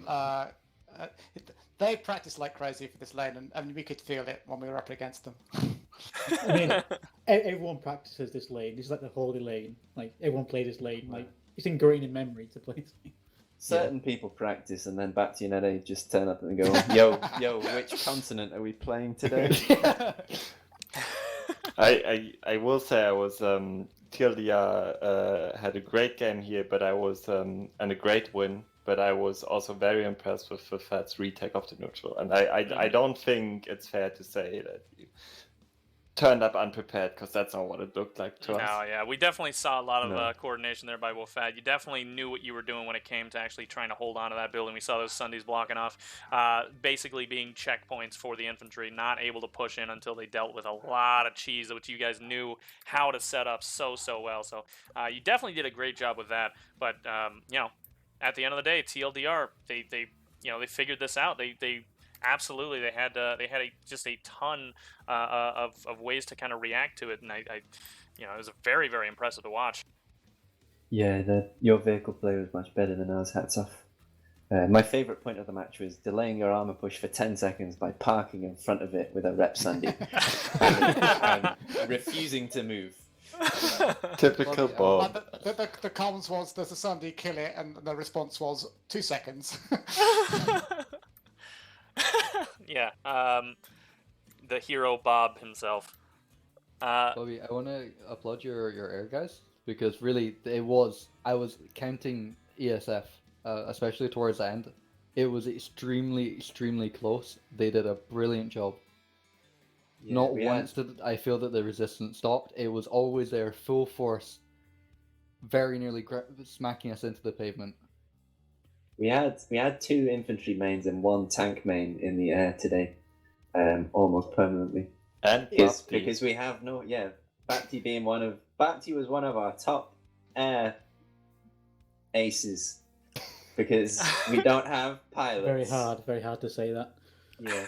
They practiced like crazy for this lane, and we could feel it when we were up against them.
I mean, everyone practices this lane. It's like the holy lane. Like everyone plays this lane. Like it's ingrained in memory to play this lane.
Certain people practice, and then back to your they just turn up and go, "Yo, which continent are we playing today?"
I will say I was TLDR had a great game here, but I was and a great win. But I was also very impressed with FAT's retake of the neutral, and I don't think it's fair to say that turned up unprepared, because that's not what it looked like to us.
No, yeah, we definitely saw a lot of
No.
coordination there by WFAT. You definitely knew what you were doing when it came to actually trying to hold on to that building. We saw those Sundays blocking off, basically being checkpoints for the infantry, not able to push in until they dealt with a lot of cheese, which you guys knew how to set up so well. So you definitely did a great job with that. But you know, at the end of the day, TLDR, they figured this out. They absolutely they had just a ton of ways to kind of react to it, and I it was very impressive to watch.
Yeah, your vehicle play was much better than ours. Hats off. My favorite point of the match was delaying your armor push for 10 seconds by parking in front of it with a rep Sunday and refusing to move.
Typical Bob.
The comms was, there's a Sunday, kill it, and the response was 2 seconds.
Yeah, the hero Bob himself.
Bobby, I want to applaud your air guys, because really I was counting ESF, especially towards the end. It was extremely close. They did a brilliant job.
Yeah,
Not once did I feel that the resistance stopped. It was always there, full force, very nearly smacking us into the pavement.
We had 2 infantry mains and 1 tank main in the air today, almost permanently.
And
because we have Bapti was one of our top air aces, because we don't have pilots.
Very hard to say that.
Yeah.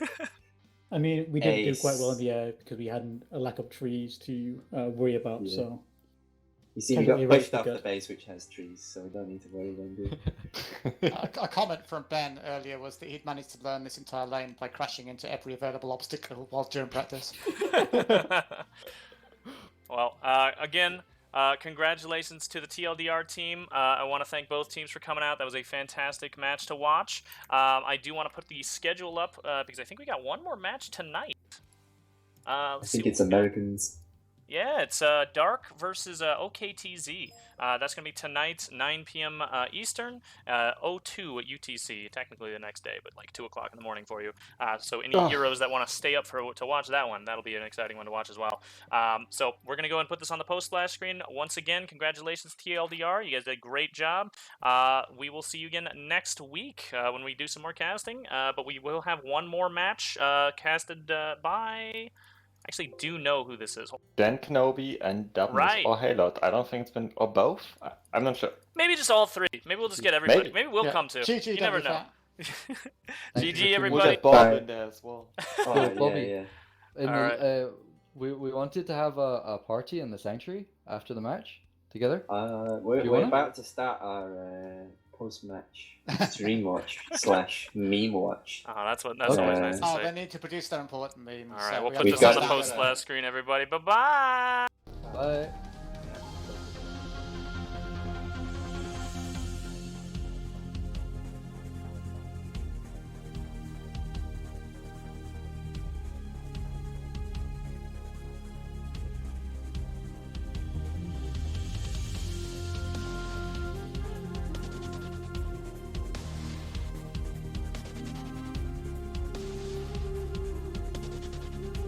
I mean, we did do quite well in the air because we had a lack of trees to worry about.
Yeah.
So
You see, we got pushed off the base, which has trees, so we don't need to worry then, do we?
A comment from Ben earlier was that he'd managed to learn this entire lane by crashing into every available obstacle while during practice.
Well, again, congratulations to the TLDR team. I want to thank both teams for coming out. That was a fantastic match to watch. I do want to put the schedule up because I think we got one more match tonight.
I think it's Americans.
Yeah, it's Dark versus OKTZ. That's going to be tonight, 9 p.m. Eastern, 02 at UTC, technically the next day, but like 2 o'clock in the morning for you. So any heroes that want to stay up to watch that one, that'll be an exciting one to watch as well. So we're going to go and put this on the post splash screen. Once again, congratulations TLDR. You guys did a great job. We will see you again next week when we do some more casting, but we will have one more match casted by... Actually do know who this is.
Dan Kenobi and Dubness or Halot. I don't think it's been... Or both? I'm not sure.
Maybe just all 3. Maybe we'll just get everybody. Maybe we'll come to.
GG,
you never know. GG, everybody.
We'll get Bob in there as well.
Oh,
Bobby.
Yeah.
We wanted to have a party in the sanctuary after the match together.
We're about to start our post-match stream watch / meme watch.
Oh, that's always nice to say.
They need to produce their important memes.
All right, we'll put this on the post splash screen, everybody. Bye-bye.
Bye.